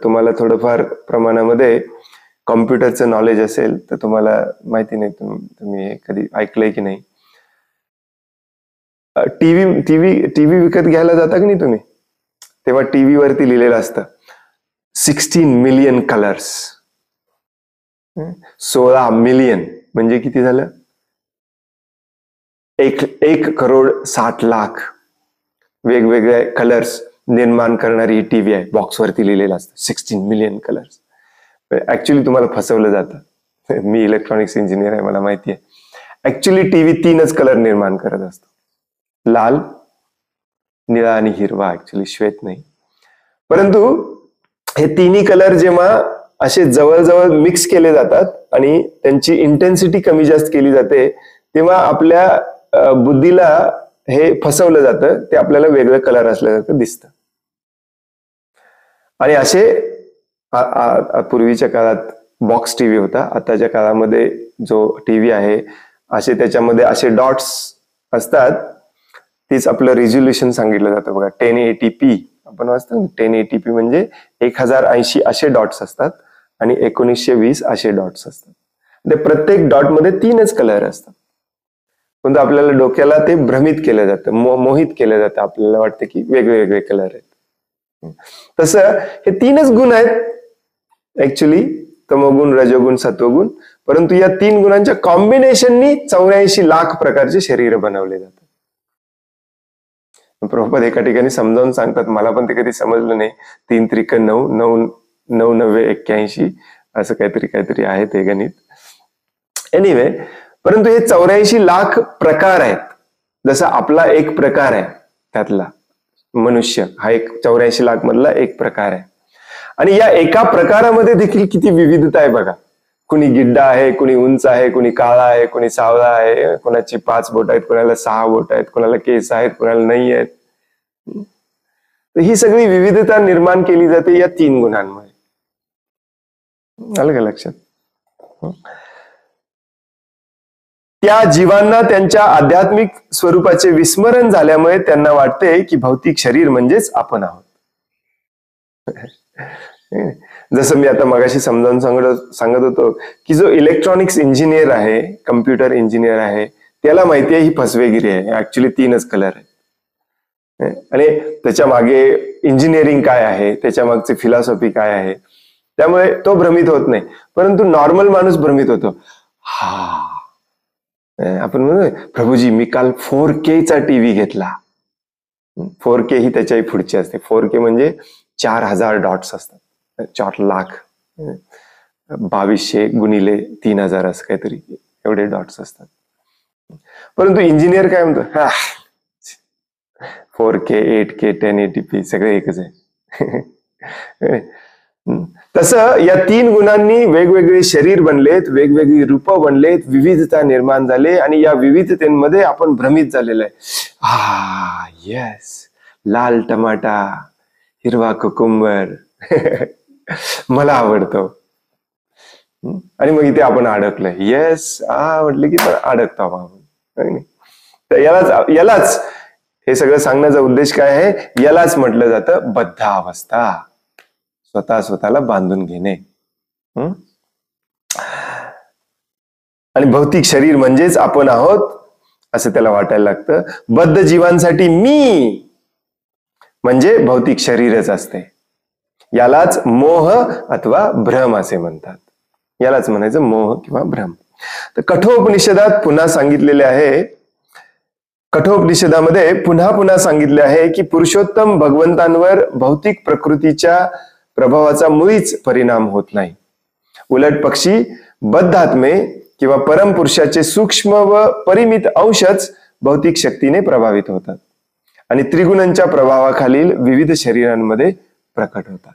तुम्हाला थोडंफार प्रमाणामध्ये कॉम्प्युटरचं नॉलेज असेल तर तुम्हाला माहिती नाही, तुम्ही कधी ऐकलंय की नाही, टीव्ही विकत घ्यायला जाता की नाही तुम्ही, तेव्हा टीव्ही वरती लिहिलेलं असतं 16 मिलियन कलर्स. 16 मिलियन म्हणजे किती झालं? 1,60,00,000 वेगवेगळे कलर्स निर्माण करणारी ही टीव्ही आहे. बॉक्सवरती लिहिलेलं असतं 16 मिलियन कलर्स. ऍक्च्युली तुम्हाला फसवलं जातं. मी इलेक्ट्रॉनिक्स इंजिनियर आहे, मला माहिती आहे. ऍक्च्युली टीव्ही 3च कलर निर्माण करत असतो, लाल, निळा आणि हिरवा, ऍक्च्युली श्वेत नाही. परंतु हे तिन्ही कलर जेव्हा असे जवळजवळ मिक्स केले जातात आणि त्यांची इंटेन्सिटी कमी जास्त केली जाते, तेव्हा आपल्या बुद्धीला हे फसवलं जातं, ते आपल्याला वेगळं कलर असल्यासारखं दिसतं. आणि असे पूर्वीच्या काळात बॉक्स टीव्ही होता, आताच्या काळामध्ये जो टीव्ही आहे असे त्याच्यामध्ये असे डॉट्स असतात. तीच आपलं रिझोल्युशन सांगितलं जातं बघा, 1080p आपण वाचतो. 1080p म्हणजे 1080 असे डॉट्स असतात आणि 1920 असे डॉट्स असतात. प्रत्येक डॉट मध्ये 3च कलर असतात. पण आपल्याला डोक्याला ते भ्रमित केलं जातं, मोहित केलं जातं. आपल्याला वाटतं की वेगळे वेगळे कलर आहेत. तसं हे तीनच गुण आहेत ऍक्च्युली, तमोगुण, रजोगुण, सत्वगुण. परंतु या तीन गुणांच्या कॉम्बिनेशननी 84 लाख प्रकारचे शरीर बनवले जातात. प्रभुपाद एका ठिकाणी समजावून सांगतात, मला पण ते कधी समजलं नाही. 3 त्रिक 9, 9 9 9 81 असं काहीतरी आहे ते गणित. एनिवे, परंतु हे 84 लाख प्रकार आहेत. जसा आपला एक प्रकार आहे, त्यातला मनुष्य हा एक 84 लाख मधला एक प्रकार आहे. आणि या एका प्रकारामध्ये देखील किती विविधता आहे बघा. कुणी गिड्डा आहे, कुणी उंच आहे, कुणी काळा आहे, कुणी सावळा आहे, कोणाची 5 बोट आहेत, कोणाला 6 बोट आहेत, कोणाला केस आहेत, कोणाला नाही आहेत. तर ही सगळी विविधता निर्माण केली जाते या 3 गुणांमुळे. आलं का लक्षात? त्या जीवांना त्यांच्या आध्यात्मिक स्वरूपाचे विस्मरण झाल्यामुळे त्यांना वाटते की भौतिक शरीर म्हणजेच आपण आहोत. जसं मी आता मगाशी समजावून सांगत होतो की जो इलेक्ट्रॉनिक्स इंजिनियर आहे, कम्प्युटर इंजिनियर आहे, त्याला माहिती आहे ही फसवेगिरी आहे. ऍक्च्युली 3च कलर आहे. आणि त्याच्या मागे इंजिनिअरिंग काय आहे, त्याच्या मागची फिलॉसॉफी काय आहे, त्यामुळे तो भ्रमित होत नाही. परंतु नॉर्मल माणूस भ्रमित होतो. आपण म्हणतो, प्रभूजी मी काल 4K चा टीव्ही घेतला. 4K ही त्याच्याही पुढची असते. 4K म्हणजे 4000 डॉट्स असतात, 4 लाख, 2200 गुणिले 3000 असं काहीतरी एवढे डॉट्स असतात. परंतु इंजिनियर काय म्हणतो, 4K 8K 1080p सगळे एकच आहे. तसं या 3 गुणांनी वेगवेगळे शरीर बनलेत, वेगवेगळी रूप बनलेत, विविधता निर्माण झाले आणि या विविधतेमध्ये आपण भ्रमित झालेलो आहे. येस, लाल टमाटा, हिरवा कुकुंबर मला आवडतो. आणि मग इथे आपण अडकलोय. येस म्हटलं की अडकतो आपण. तर यालाच हे सगळं सांगण्याचा उद्देश काय आहे, यालाच म्हटलं जातं बद्धावस्था, स्वतःला बांधून घेणे. आणि भौतिक शरीर म्हणजेच आपण आहोत असं त्याला वाटायला लागतं. बद्ध जीवांसाठी मी म्हणजे भौतिक शरीरच असते. यालाच मोह अथवा भ्रम असे म्हणतात. यालाच म्हणायचं मोह किंवा भ्रम. तर कठोपनिषदात पुन्हा सांगितलेले आहे, कठोपनिषदामध्ये पुन्हा सांगितले आहे की पुरुषोत्तम भगवंतांवर भौतिक प्रकृतीच्या प्रभावाचा मुळीच परिणाम होत नाही. उलट पक्षी बद्धात्मे किंवा परमपुरुषाचे सूक्ष्म व परिमित अंशच भौतिक शक्तीने प्रभावित होतात आणि त्रिगुणांच्या प्रभावाखालील विविध शरीरांमध्ये प्रकट होतात.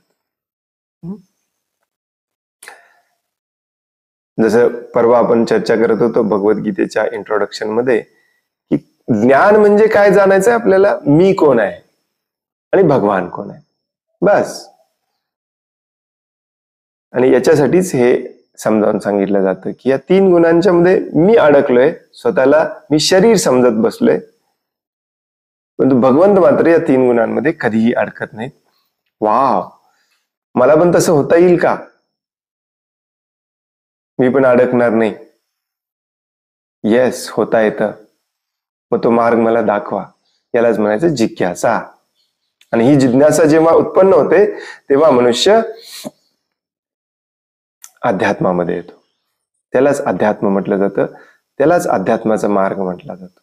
जसं परवा आपण चर्चा करत होतो भगवद्गीतेच्या इंट्रोडक्शन मध्ये की ज्ञान म्हणजे काय जाणायचंय आपल्याला, मी कोण आहे आणि भगवान कोण आहे, बस. आणि याच्यासाठीच हे समजावून सांगितलं जातं की या 3 गुणांच्या मध्ये मी अडकलोय, स्वतःला मी शरीर समजत बसलोय. परंतु भगवंत मात्र या 3 गुणांमध्ये कधीही अडकत नाहीत. वाव, मला पण तसं होता येईल का, मी पण अडकणार नाही. येस, होता येतं. मग तो मार्ग मला दाखवा. यालाच म्हणायचं जिज्ञासा. आणि ही जिज्ञासा जेव्हा उत्पन्न होते तेव्हा मनुष्य अध्यात्मामध्ये येतो. त्यालाच अध्यात्म म्हटलं जातं, त्यालाच अध्यात्माचा मार्ग म्हटला जातो.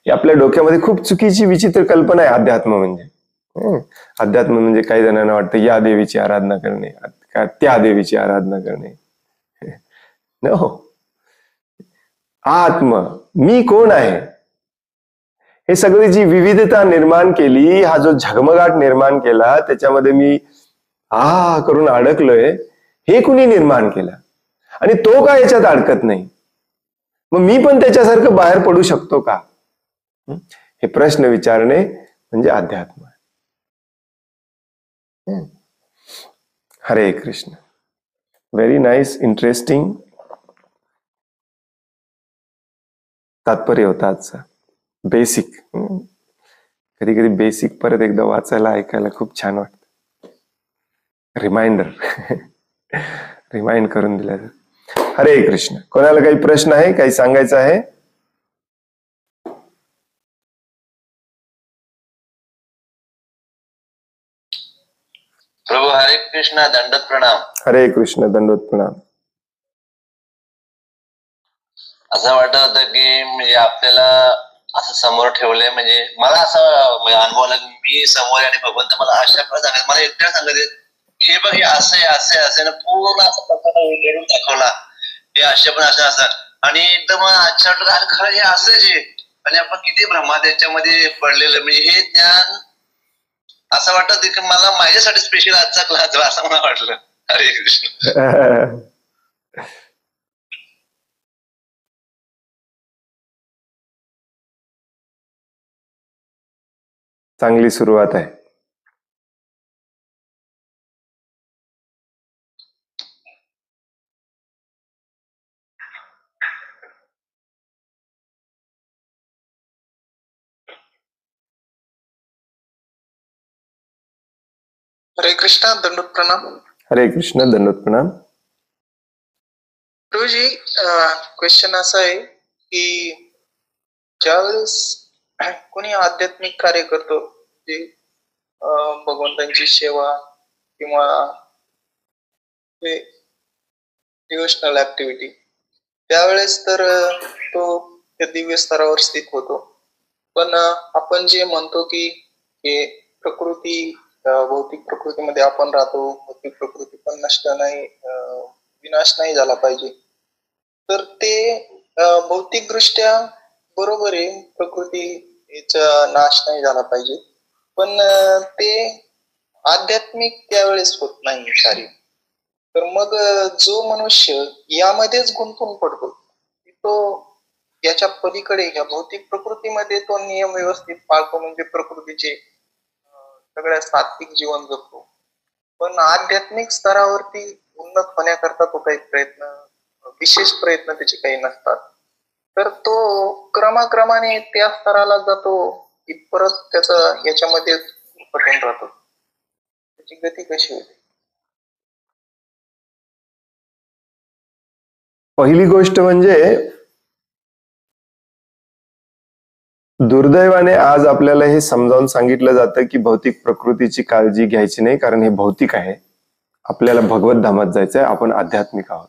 ही आपल्या डोक्यामध्ये खूप चुकीची विचित्र कल्पना आहे अध्यात्म म्हणजे. अध्यात्म म्हणजे काही जणांना वाटतं या देवीची आराधना करणे, त्या देवीची आराधना करणे. नो, आत्म, मी कोण आहे, हे सगळी जी विविधता निर्माण केली, हा जो झगमगाट निर्माण केला, त्याच्यामध्ये मी करून अडकलोय, हे कुणी निर्माण केलं आणि तो का याच्यात अडकत नाही, मग मी पण त्याच्यासारखं बाहेर पडू शकतो का, हे प्रश्न विचारणे म्हणजे अध्यात्म. हरे कृष्ण. व्हेरी नाईस, इंटरेस्टिंग तात्पर्य होता आजचा. बेसिक, कधी कधी बेसिक परत एकदा वाचायला ऐकायला खूप छान वाटत. रिमाइंडर रिमाइंड करून दिला. हरे कृष्ण. कोणाला काही प्रश्न आहे, काही सांगायचं आहे? प्रभू हरे कृष्ण, दंडवत प्रणाम. हरे कृष्ण, दंडवत प्रणाम. असं वाटत होतं की म्हणजे आपल्याला असं समोर ठेवलंय, म्हणजे मला असं अनुभव आला की मी समोर आणि भगवंत मला अशा प्रकारे सांगत, मला एकट्या सांगत हे बघ हे असं आहे असं आहे असं पूर्ण असं प्रकारे दाखवला, हे असे पण असं असं, आणि एकदम अच्छा वाटलं खरं हे असंच आहे. आणि आपण किती भ्रमात याच्यामध्ये पडलेलं, म्हणजे हे ज्ञान असं वाटत की मला माझ्यासाठी स्पेशल आजचा क्लास असं मला वाटलं. हरे कृष्ण. चांगली सुरुवात आहे. हरे कृष्ण, दंडवत प्रणाम. हरे कृष्ण, दंडवत प्रणाम. प्रभूजी, क्वेश्चन असा आहे की ज्यावेळेस कोणी आध्यात्मिक कार्य करतो, जे भगवंतांची सेवा किंवा डिव्होशनल ऍक्टिव्हिटी, त्यावेळेस तर तो त्या दिव्य स्तरावर स्थित होतो. पण आपण जे म्हणतो की हे प्रकृती, भौतिक प्रकृतीमध्ये आपण राहतो, भौतिक प्रकृती पण नष्ट नाही, विनाश नाही झाला पाहिजे, तर ते भौतिक दृष्ट्या बरोबर आहे, प्रकृतीचा नाश नाही झाला पाहिजे, पण ते आध्यात्मिक त्यावेळेस होत नाही कार्य. तर मग जो मनुष्य यामध्येच गुंतून पडतो, तो याच्या पलीकडे या भौतिक प्रकृतीमध्ये तो नियम व्यवस्थित पाळतो, म्हणजे प्रकृतीचे सगळ्या सात्विक जीवन जगतो, पण आध्यात्मिक स्तरावरती उन्नत होण्याकरता तो काही प्रयत्न, विशेष प्रयत्न त्याचे काही नसतात, तर तो क्रमाक्रमाने त्या स्तराला जातो की परत त्याचं याच्यामध्ये पटून राहतो. त्याची गती कशी होते? पहिली गोष्ट म्हणजे दुर्दैवाने आज आपल्याला हे समजावून सांगितलं जातं की भौतिक प्रकृतीची काळजी घ्यायची नाही, कारण हे भौतिक आहे, आपल्याला भगवत धामात जायचंय, आपण आध्यात्मिक आहोत.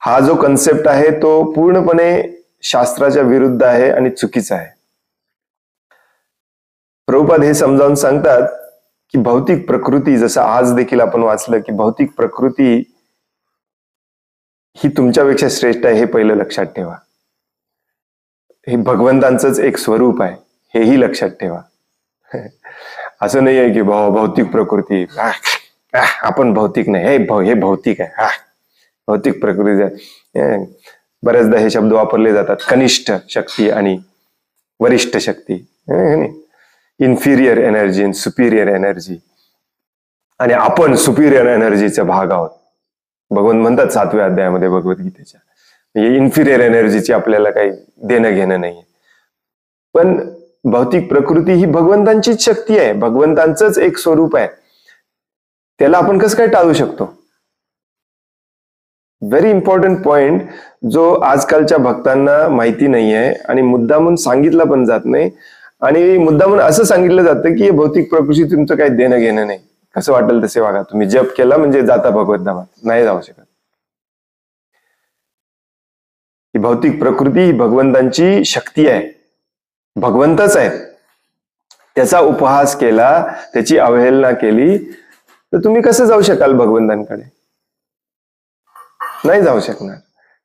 हा जो कन्सेप्ट आहे तो पूर्णपणे शास्त्राच्या विरुद्ध आहे आणि चुकीचा आहे. प्रभुपाद हे समजावून सांगतात की भौतिक प्रकृती, जसं आज देखील आपण वाचलं की भौतिक प्रकृती ही तुमच्यापेक्षा श्रेष्ठ आहे, हे पहिलं लक्षात ठेवा. हे भगवंतांचंच एक स्वरूप आहे, हेही लक्षात ठेवा. असं नाही आहे की भौतिक प्रकृती, आपण भौतिक नाही, हे भौतिक आहे, भौतिक प्रकृती. बऱ्याचदा हे शब्द वापरले जातात, कनिष्ठ शक्ती आणि वरिष्ठ शक्ती, इन्फिरियर एनर्जी आणि सुपिरियर एनर्जी, आणि आपण सुपिरियर एनर्जीचा भाग आहोत. भगवंत म्हणतात 7व्या अध्यायामध्ये भगवद्गीतेच्या, इन्फिरियर एनर्जीची आपल्याला काही देणं घेणं नाहीये. पण भौतिक प्रकृती ही भगवंतांचीच शक्ती आहे, भगवंतांचंच एक स्वरूप आहे, त्याला आपण कसं काय टाळू शकतो? व्हेरी इम्पॉर्टंट पॉइंट, जो आजकालच्या भक्तांना माहिती नाहीये आणि मुद्दामून सांगितलं पण जात नाही, आणि मुद्दामून असं सांगितलं जातं की भौतिक प्रकृती तुमचं काही देणं घेणं नाही, कसं वाटेल तसे वागा, तुम्ही जप केला म्हणजे जाता भगवत धामात. नाही जाऊ शकत. ही भौतिक प्रकृती ही भगवंतांची शक्ती आहे, भगवंतच आहे. त्याचा उपहास केला, त्याची अवहेलना केली तर तुम्ही कसं जाऊ शकाल भगवंतांकडे? नाही जाऊ शकणार.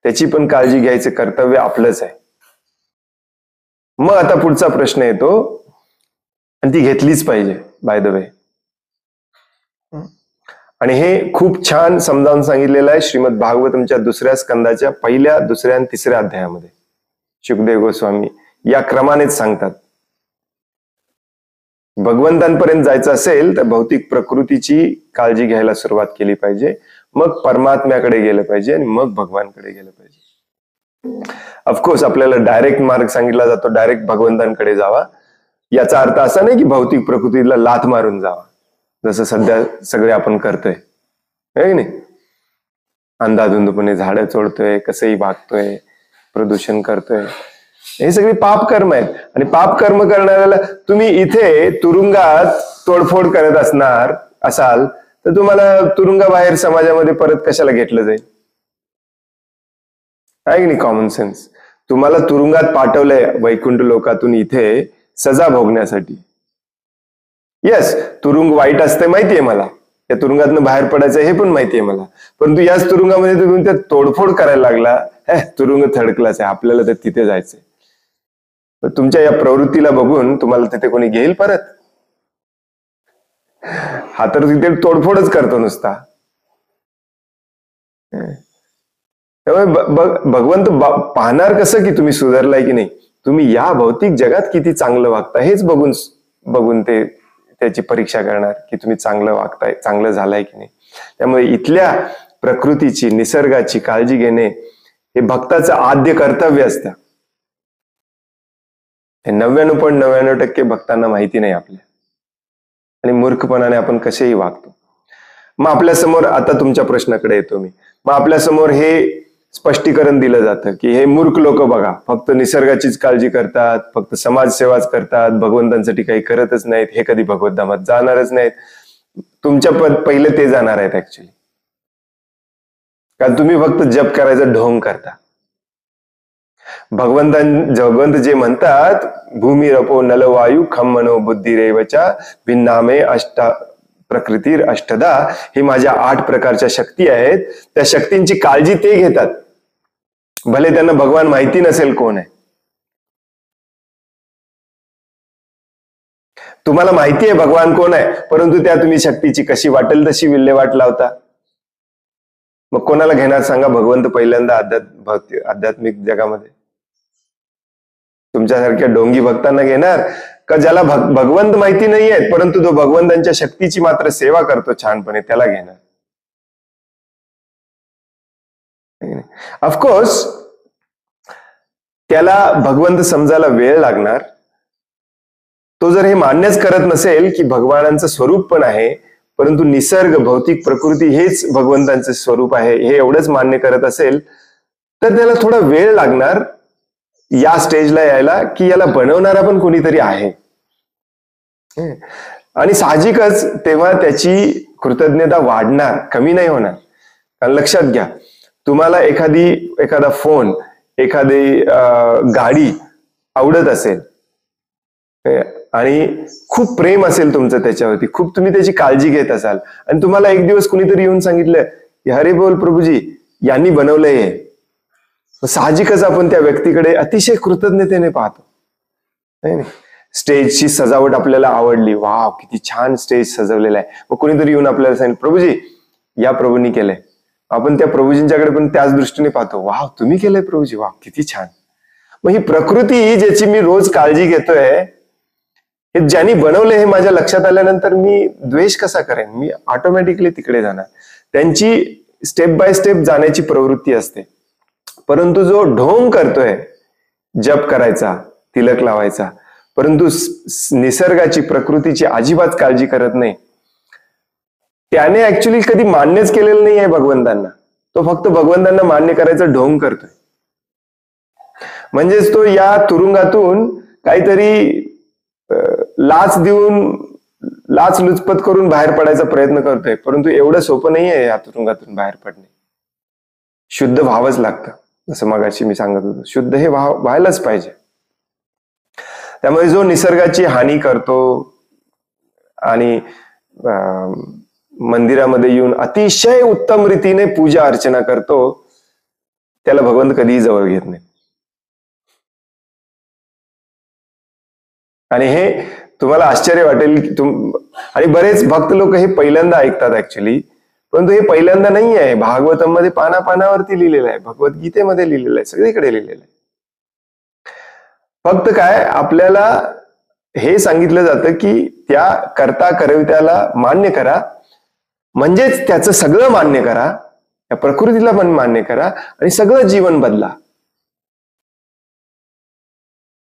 त्याची पण काळजी घ्यायचं कर्तव्य आपलंच आहे. मग आता पुढचा प्रश्न येतो, आणि ती घेतलीच पाहिजे बाय द वे, आणि हे खूप छान समजावून सांगितलेलं आहे श्रीमद भागवतमच्या 2ऱ्या स्कंदाच्या 1ल्या, 2ऱ्या आणि 3ऱ्या अध्यायामध्ये. शुकदेव गोस्वामी या क्रमानेच सांगतात, भगवंतांपर्यंत जायचं असेल तर भौतिक प्रकृतीची काळजी घ्यायला सुरुवात केली पाहिजे, मग परमात्म्याकडे गेलं पाहिजे, आणि मग भगवानकडे गेलं पाहिजे. ऑफकोर्स आपल्याला डायरेक्ट मार्ग सांगितला जातो, डायरेक्ट भगवंतांकडे जावा. याचा अर्थ असा नाही की भौतिक प्रकृतीला लाथ मारून जावा, जसं सध्या सगळे आपण करतोय, है नाही? अंधाधुंदपणे झाडं चोळतोय, कसंही वागतोय, प्रदूषण करतोय, हे सगळे पाप कर्म आहेत. आणि पाप कर्म करणाऱ्याला तुम्ही इथे तुरुंगात तोडफोड करत असणार, असाल तर तुम्हाला तुरुंगाबाहेर समाजामध्ये परत कशाला घेतलं जाईल? आहे की नाही कॉमन सेन्स? तुम्हाला तुरुंगात पाठवलंय वैकुंठ लोकातून इथे सजा भोगण्यासाठी. येस, तुरुंग वाईट असते माहितीये मला, त्या तुरुंगातनं बाहेर पडायचं हे पण माहितीये मला, परंतु याच तुरुंगामध्ये तुम्ही त्या तोडफोड करायला लागला. तुरुंग थर्ड क्लास आहे, आपल्याला तर तिथे जायचंय. तुमच्या या प्रवृत्तीला बघून तुम्हाला तिथे कोणी घेईल परत? हा तर तिथे तोडफोडच करतो नुसता. त्यामुळे भगवंत पाहणार कसं की तुम्ही सुधारलाय की नाही, तुम्ही या भौतिक जगात किती चांगलं वागता हेच बघून ते त्याची परीक्षा करणार की तुम्ही चांगलं वागताय, चांगलं झालंय की नाही. त्यामुळे इथल्या प्रकृतीची, निसर्गाची काळजी घेणे हे भक्ताचं आद्य कर्तव्य असतं. हे 99.99% भक्तांना माहिती नाही आपल्या, आणि मूर्खपणाने आपण कसेही वागतो. मग आपल्या समोर, आता तुमच्या प्रश्नाकडे येतो मी, मग आपल्या समोर हे स्पष्टीकरण दिलं जातं की हे मूर्ख लोक बघा, फक्त निसर्गाचीच काळजी करतात, फक्त समाजसेवाच करतात, भगवंतांसाठी काही करतच नाहीत, हे कधी भगवद्धामात जाणारच नाहीत. तुमच्या पहिले ते जाणार आहेत ऍक्च्युली, कारण तुम्ही फक्त जप करायचा ढोंग करता. भगवंत जे म्हणतात, भूमी रपो नलवायू खम मनो बुद्धी रेवचा भिन्नामे प्रकृतीर अष्टदा, ही माझ्या 8 प्रकारच्या शक्ती आहेत. त्या शक्तींची काळजी ते घेतात, भले त्यांना भगवान माहिती नसेल कोण आहे. तुम्हाला माहिती आहे भगवान कोण आहे, परंतु त्या तुम्ही शक्तीची कशी वाटेल तशी विल्हेवाट लावता. मग कोणाला घेणार सांगा भगवंत पहिल्यांदा आध्यात्मिक जगामध्ये? तुमच्यासारख्या ढोंगी भक्तांना घेणार का ज्याला भगवंत माहिती नाही आहेत, परंतु तो भगवंतांच्या शक्तीची मात्र सेवा करतो छानपणे, त्याला घेणार? ऑफकोर्स त्याला भगवंत समजायला वेळ लागणार. तो जर हे मान्यच करत नसेल की भगवानांचं स्वरूप पण आहे, परंतु निसर्ग, भौतिक प्रकृती हेच भगवंतांचे स्वरूप आहे, हे एवढंच मान्य करत असेल, तर त्याला थोडा वेळ लागणार या स्टेजला यायला की याला बनवणारा पण कोणीतरी आहे. आणि साहजिकच तेव्हा त्याची कृतज्ञता वाढणार, कमी नाही होणार. कारण लक्षात घ्या, तुम्हाला एखादा फोन, एखादी गाडी आवडत असेल आणि खूप प्रेम असेल तुमचं त्याच्यावरती, खूप तुम्ही त्याची काळजी घेत असाल, आणि तुम्हाला एक दिवस कुणीतरी येऊन सांगितलं की हरे बोल प्रभूजी यांनी बनवलंय हे, साहजिकच आपण त्या व्यक्तीकडे अतिशय कृतज्ञतेने पाहतो. स्टेजची सजावट आपल्याला आवडली, वाव किती छान स्टेज सजवलेला आहे. मग कुणीतरी येऊन आपल्याला सांगितलं प्रभूजी या प्रभूंनी केलंय, आपण त्या प्रभूजींच्याकडे पण त्याच दृष्टीने पाहतो, वाव तुम्ही केलंय प्रभूजी, वाव किती छान. मग ही प्रकृती ज्याची मी रोज काळजी घेतोय, हे ज्यांनी बनवले हे माझ्या लक्षात आल्यानंतर मी द्वेष कसा करेन? मी ऑटोमॅटिकली तिकडे जाणार. त्यांची स्टेप बाय स्टेप जाण्याची प्रवृत्ती असते. परंतु जो ढोंग करतोय जप करायचा, तिलक लावायचा, परंतु निसर्गाची, प्रकृतीची अजिबात काळजी करत नाही, त्याने ऍक्च्युली कधी मान्यच केलेलं नाही आहे भगवंतांना. तो फक्त भगवंतांना मान्य करायचा ढोंग करतोय. म्हणजेच तो या तुरुंगातून काहीतरी लाच देऊन, लाच लुचपत करून बाहेर पडायचा प्रयत्न करतोय, परंतु एवढं सोपं नाही आहे या तुरुंगातून बाहेर पडणे. शुद्ध व्हावंच लागतं, जसं मगाशी मी सांगत होतो, शुद्ध हे व्हायलाच पाहिजे. त्यामुळे जो निसर्गाची हानी करतो आणि मंदिरामध्ये येऊन अतिशय उत्तम रीतीने पूजा अर्चना करतो, त्याला भगवंत कधीही जवळ घेत नाही. आणि हे तुम्हाला आश्चर्य वाटेल की आणि बरेच भक्त लोक हे पहिल्यांदा ऐकतात ऍक्च्युली, परंतु हे पहिल्यांदा नाही आहे. भागवतम मध्ये पानावरती लिहिलेलं आहे, भगवद्गीतेमध्ये लिहिलेलं आहे, सगळीकडे लिहिलेलं आहे. फक्त काय आपल्याला हे सांगितलं जातं की त्या कर्ता करवित्याला मान्य करा, म्हणजेच त्याचं सगळं मान्य करा, त्या प्रकृतीला पण मान्य करा आणि सगळं जीवन बदला.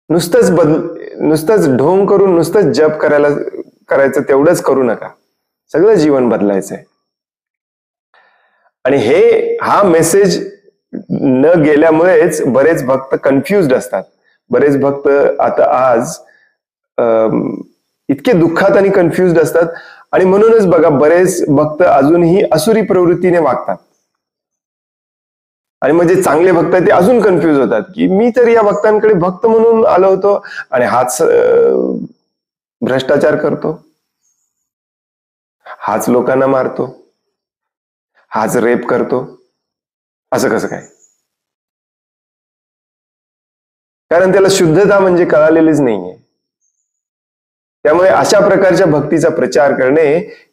नुसतंच ढोंग करून नुसतंच जप करायचं तेवढंच करू नका, सगळं जीवन बदलायचंय. आणि हा मेसेज न गेल्यामुळेच बरेच भक्त कन्फ्युज्ड असतात. बरेच भक्त आता आज इतके दुःखात आणि कन्फ्युज्ड असतात. आणि म्हणूनच बघा बरेच भक्त अजूनही असुरी प्रवृत्तीने वागतात. आणि म्हणजे चांगले भक्त ते अजून कन्फ्युज होतात की मी तर या भक्तांकडे भक्त म्हणून आलो होतो आणि हाच भ्रष्टाचार करतो, हाच लोकांना मारतो, हाच रेप करतो, असं कसं काय? कारण त्याला शुद्धता म्हणजे कळालेलीच नाहीये. त्यामुळे अशा प्रकारच्या भक्तीचा प्रचार करणे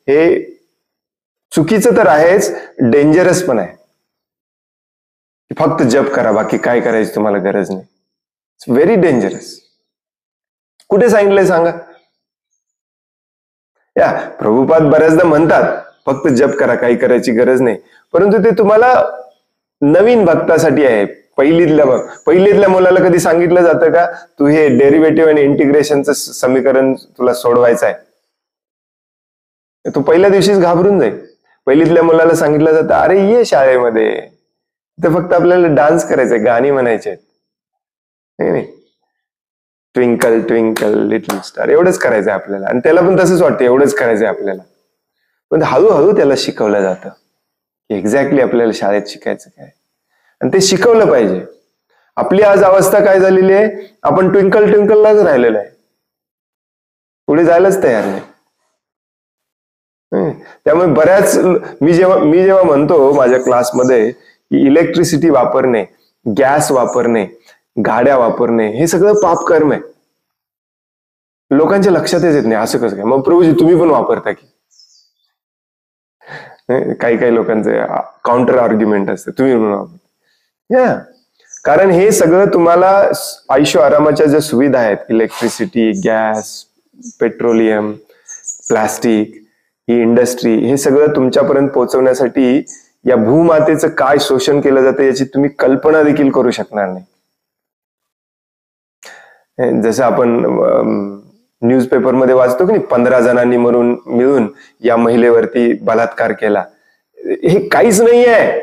हे चुकीचं तर आहेच, डेंजरस पण आहे. फक्त जप करा, बाकी काय करायची तुम्हाला गरज नाही. It's very dangerous. कुठे सांगितलंय सांगा? या प्रभुपाद बऱ्याचदा म्हणतात फक्त जप करा, काही करायची गरज नाही, परंतु ते तुम्हाला नवीन भक्तासाठी आहे. पहिलीतल्या मुलाला कधी सांगितलं जातं का तू हे डेरिव्हेटिव्ह आणि इंटिग्रेशनचं समीकरण तुला सोडवायचं आहे? तो पहिल्या दिवशीच घाबरून जाईल. पहिलीतल्या मुलाला सांगितलं जातं अरे ये शाळेमध्ये, तर फक्त आपल्याला डान्स करायचंय, गाणी म्हणायचे, नाही ट्विंकल ट्विंकल लिटल स्टार, एवढंच करायचंय आपल्याला. आणि त्याला पण तसंच वाटतं एवढंच करायचंय आपल्याला. पण हळूहळू त्याला शिकवलं जातं की एक्झॅक्टली आपल्याला शाळेत शिकायचं काय, आणि ते शिकवलं पाहिजे. आपली आज अवस्था काय झालेली आहे, आपण ट्विंकल ट्विंकललाच राहिलेलं आहे, पुढे जायलाच तयार नाही. त्यामुळे बऱ्याच मी जेव्हा म्हणतो माझ्या क्लासमध्ये की इलेक्ट्रिसिटी वापरणे, गॅस वापरणे, गाड्या वापरणे हे सगळं पाप कर्म आहे, लोकांच्या लक्षातच येत नाही. असं कसं काय? मग प्रभूजी तुम्ही पण वापरता की? काही लोकांचं काउंटर आर्ग्युमेंट असतं, तुम्ही पण वापरता. कारण हे सगळं तुम्हाला आयुष्य आरामाच्या ज्या सुविधा आहेत, इलेक्ट्रिसिटी, गॅस, पेट्रोलियम, प्लास्टिक, ही इंडस्ट्री, हे सगळं तुमच्यापर्यंत पोहोचवण्यासाठी या भूमातेचं काय शोषण केलं जातं याची तुम्ही कल्पना देखील करू शकणार नाही. जसं आपण न्यूजपेपरमध्ये वाचतो की नाही, 15 जणांनी मिळून या महिलेवरती बलात्कार केला. हे काहीच नाहीये.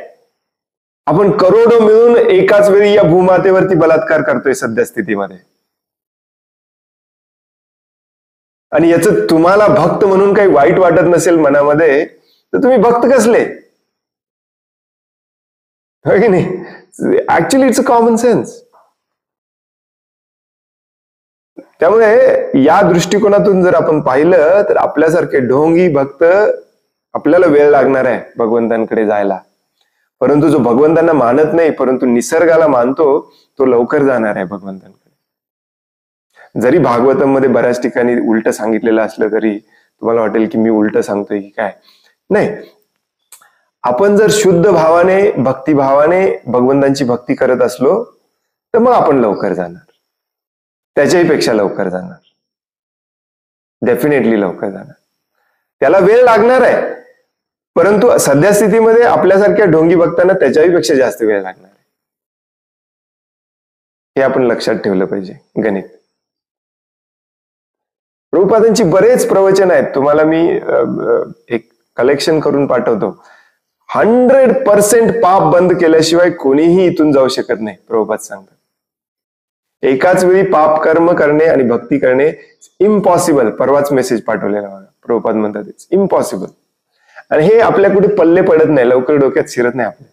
आपण करोडो मिळून एकाच वेळी या भूमातेवरती बलात्कार करतोय सध्या स्थितीमध्ये. आणि याचं तुम्हाला भक्त म्हणून काही वाईट वाटत नसेल मनामध्ये, तर तुम्ही भक्त कसले? हो की नाही? Actually it's a common sense. त्यामुळे या दृष्टिकोनातून जर आपण पाहिलं तर आपल्यासारखे ढोंगी भक्त, आपल्याला वेळ लागणार आहे भगवंतांकडे जायला. परंतु जो भगवंतांना मानत नाही परंतु निसर्गाला मानतो, तो लवकर जाणार आहे भगवंतांकडे. जरी भागवतम मध्ये बऱ्याच ठिकाणी उलट सांगितलेलं असलं तरी तुम्हाला वाटेल की मी उलट सांगतोय की काय. नाही, आपण जर शुद्ध भावाने, भक्तिभावाने भगवंतांची भक्ती करत असलो तर मग आपण लवकर जाणार, त्याच्याही पेक्षा लवकर जाणार, डेफिनेटली लवकर जाणार. त्याला वेळ लागणार आहे, परंतु सध्या स्थितीमध्ये आपल्यासारख्या ढोंगी भक्तांना त्याच्याही पेक्षा जास्त वेळ लागणार आहे. हे आपण लक्षात ठेवलं पाहिजे. गणित प्रभुपादांची बरेच प्रवचन आहेत, तुम्हाला मी एक कलेक्शन करून पाठवतो. 100% पाप बंद केल्याशिवाय कोणीही इथून जाऊ शकत नाही, प्रभुपाद सांगतात. एकाच वेळी पाप कर्म करणे आणि भक्ती करणे इम्पॉसिबल. परवाच मेसेज पाठवलेला बघा, प्रभुपाद म्हणतात इट्स इम्पॉसिबल. आणि हे आपल्या कुठे पल्ले पडत नाही, लवकर डोक्यात शिरत नाही आपल्या.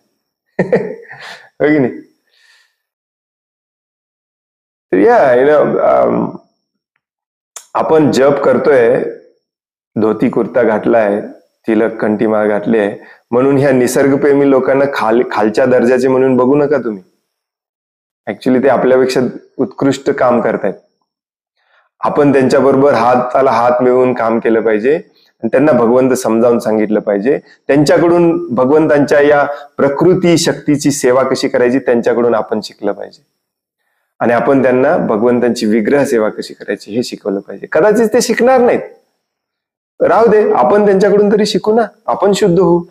हो की नाही? आपण जप करतोय, धोती कुर्ता घातलाय, तिलक कंठीमाळ घातली आहे, म्हणून ह्या निसर्गप्रेमी लोकांना खालच्या दर्जाचे म्हणून बघू नका तुम्ही. ऍक्च्युली ते आपल्यापेक्षा उत्कृष्ट काम करतायत. आपण त्यांच्याबरोबर हाताला हात मिळवून काम केलं पाहिजे आणि त्यांना भगवंत समजावून सांगितलं पाहिजे. त्यांच्याकडून भगवंतांच्या या प्रकृती शक्तीची सेवा कशी करायची त्यांच्याकडून आपण शिकलं पाहिजे. आणि आपण त्यांना भगवंतांची विग्रह सेवा कशी करायची हे शिकवलं पाहिजे. कदाचित ते शिकणार नाहीत, राहू दे, आपण त्यांच्याकडून तरी शिकू ना, आपण शुद्ध होऊ.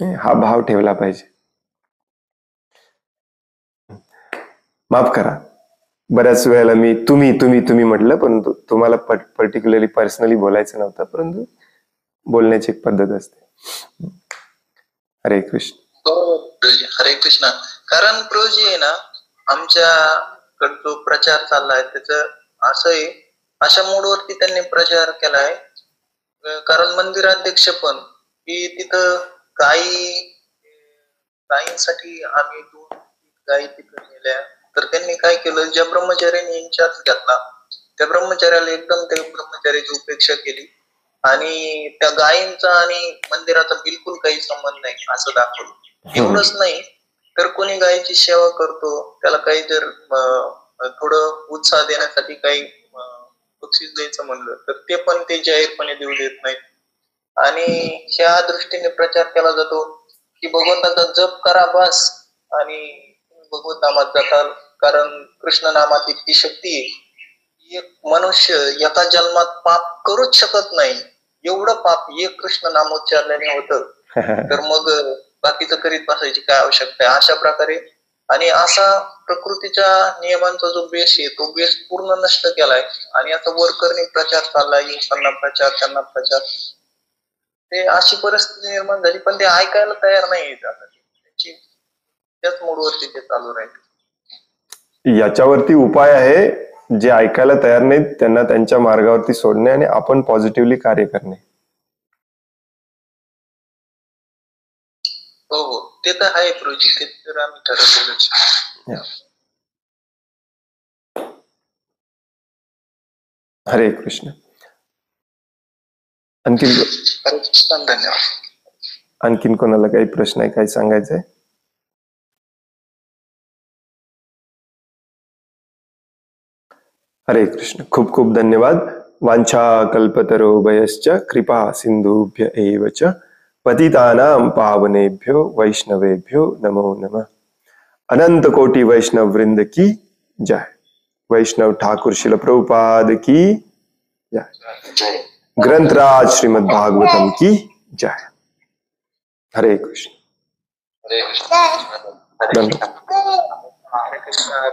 हा भाव ठेवला पाहिजे. माफ करा, बऱ्याच वेळेला मी तुम्ही म्हटलं, परंतु तुम्हाला पर्टिक्युलरली पर्सनली बोलायचं नव्हतं, परंतु बोलण्याची एक पद्धत असते. हरे कृष्ण. प्रभूजी, हरे कृष्ण. कारण प्रभूजी आहे ना, आमच्या जो प्रचार चाललाय त्याचं असं आहे, अशा मूडवरती त्यांनी प्रचार केला आहे. कारण मंदिराध्यक्ष पण की तिथं गायींसाठी आम्ही 2 गायी तिथं नेल्या. तर त्यांनी काय केलं, ज्या ब्रह्मचार्याने इन्चार्ज घेतला त्या ब्रह्मचार्याला एकदम त्या ब्रह्मचार्याची उपेक्षा केली आणि त्या गायींचा आणि मंदिराचा बिलकुल काही संबंध नाही असं दाखवलं. एवढंच नाही तर कोणी गायीची सेवा करतो त्याला काही जर थोडं उत्साह देण्यासाठी काही बक्षीस द्यायचं म्हणलं तर ते पण ते जाहीरपणे देऊ देत नाहीत. आणि ह्या दृष्टीने प्रचार केला जातो की भगवंताचा जप करा बस आणि भगवत नामात जाताल. कारण कृष्ण नामात इतकी शक्ती आहे. एक मनुष्य एका जन्मात पाप करूच शकत नाही. एवढं पाप एक कृष्ण नामोच्चारल्याने होतं. तर मग बाकीचं करीत बसायची काय आवश्यकता आहे अशा प्रकारे. आणि असा प्रकृतीच्या नियमांचा जो बेस आहे तो बेस पूर्ण नष्ट केलाय आणि आता वरकरणी प्रचार चाललाय. युवकांना प्रचार, त्यांना प्रचार. ते अशी परिस्थिती निर्माण झाली पण ते ऐकायला तयार नाही. त्याच मूडवरती ते चालू राहील. याच्यावरती उपाय आहे. जे ऐकायला तयार नाहीत त्यांना त्यांच्या मार्गावरती सोडणे आणि आपण पॉझिटिव्हली कार्य करणे. हो हो ते तर आहे प्रोजेक्ट. ते तर आम्ही ठरवलेलंच. हरे कृष्ण. धन्यवाद. आणखीन कोणाला काही प्रश्न आहे, काही सांगायचंय? हरे कृष्ण. खूप खूप धन्यवाद. वांछा कल्पतरोभयश्च कृपा सिंधुभ्य एव च पतितानां पावनेभ्यो वैष्णवेभ्यो नमो नमः. अनंत कोटि वैष्णव वृंद की जय. वैष्णव ठाकुर शिल प्रभुपाद की जय. ग्रंथराज श्रीमद् भागवतम की जय. हरे कृष्ण. हरे कृष्ण. धन्यवाद. हरे कृष्ण.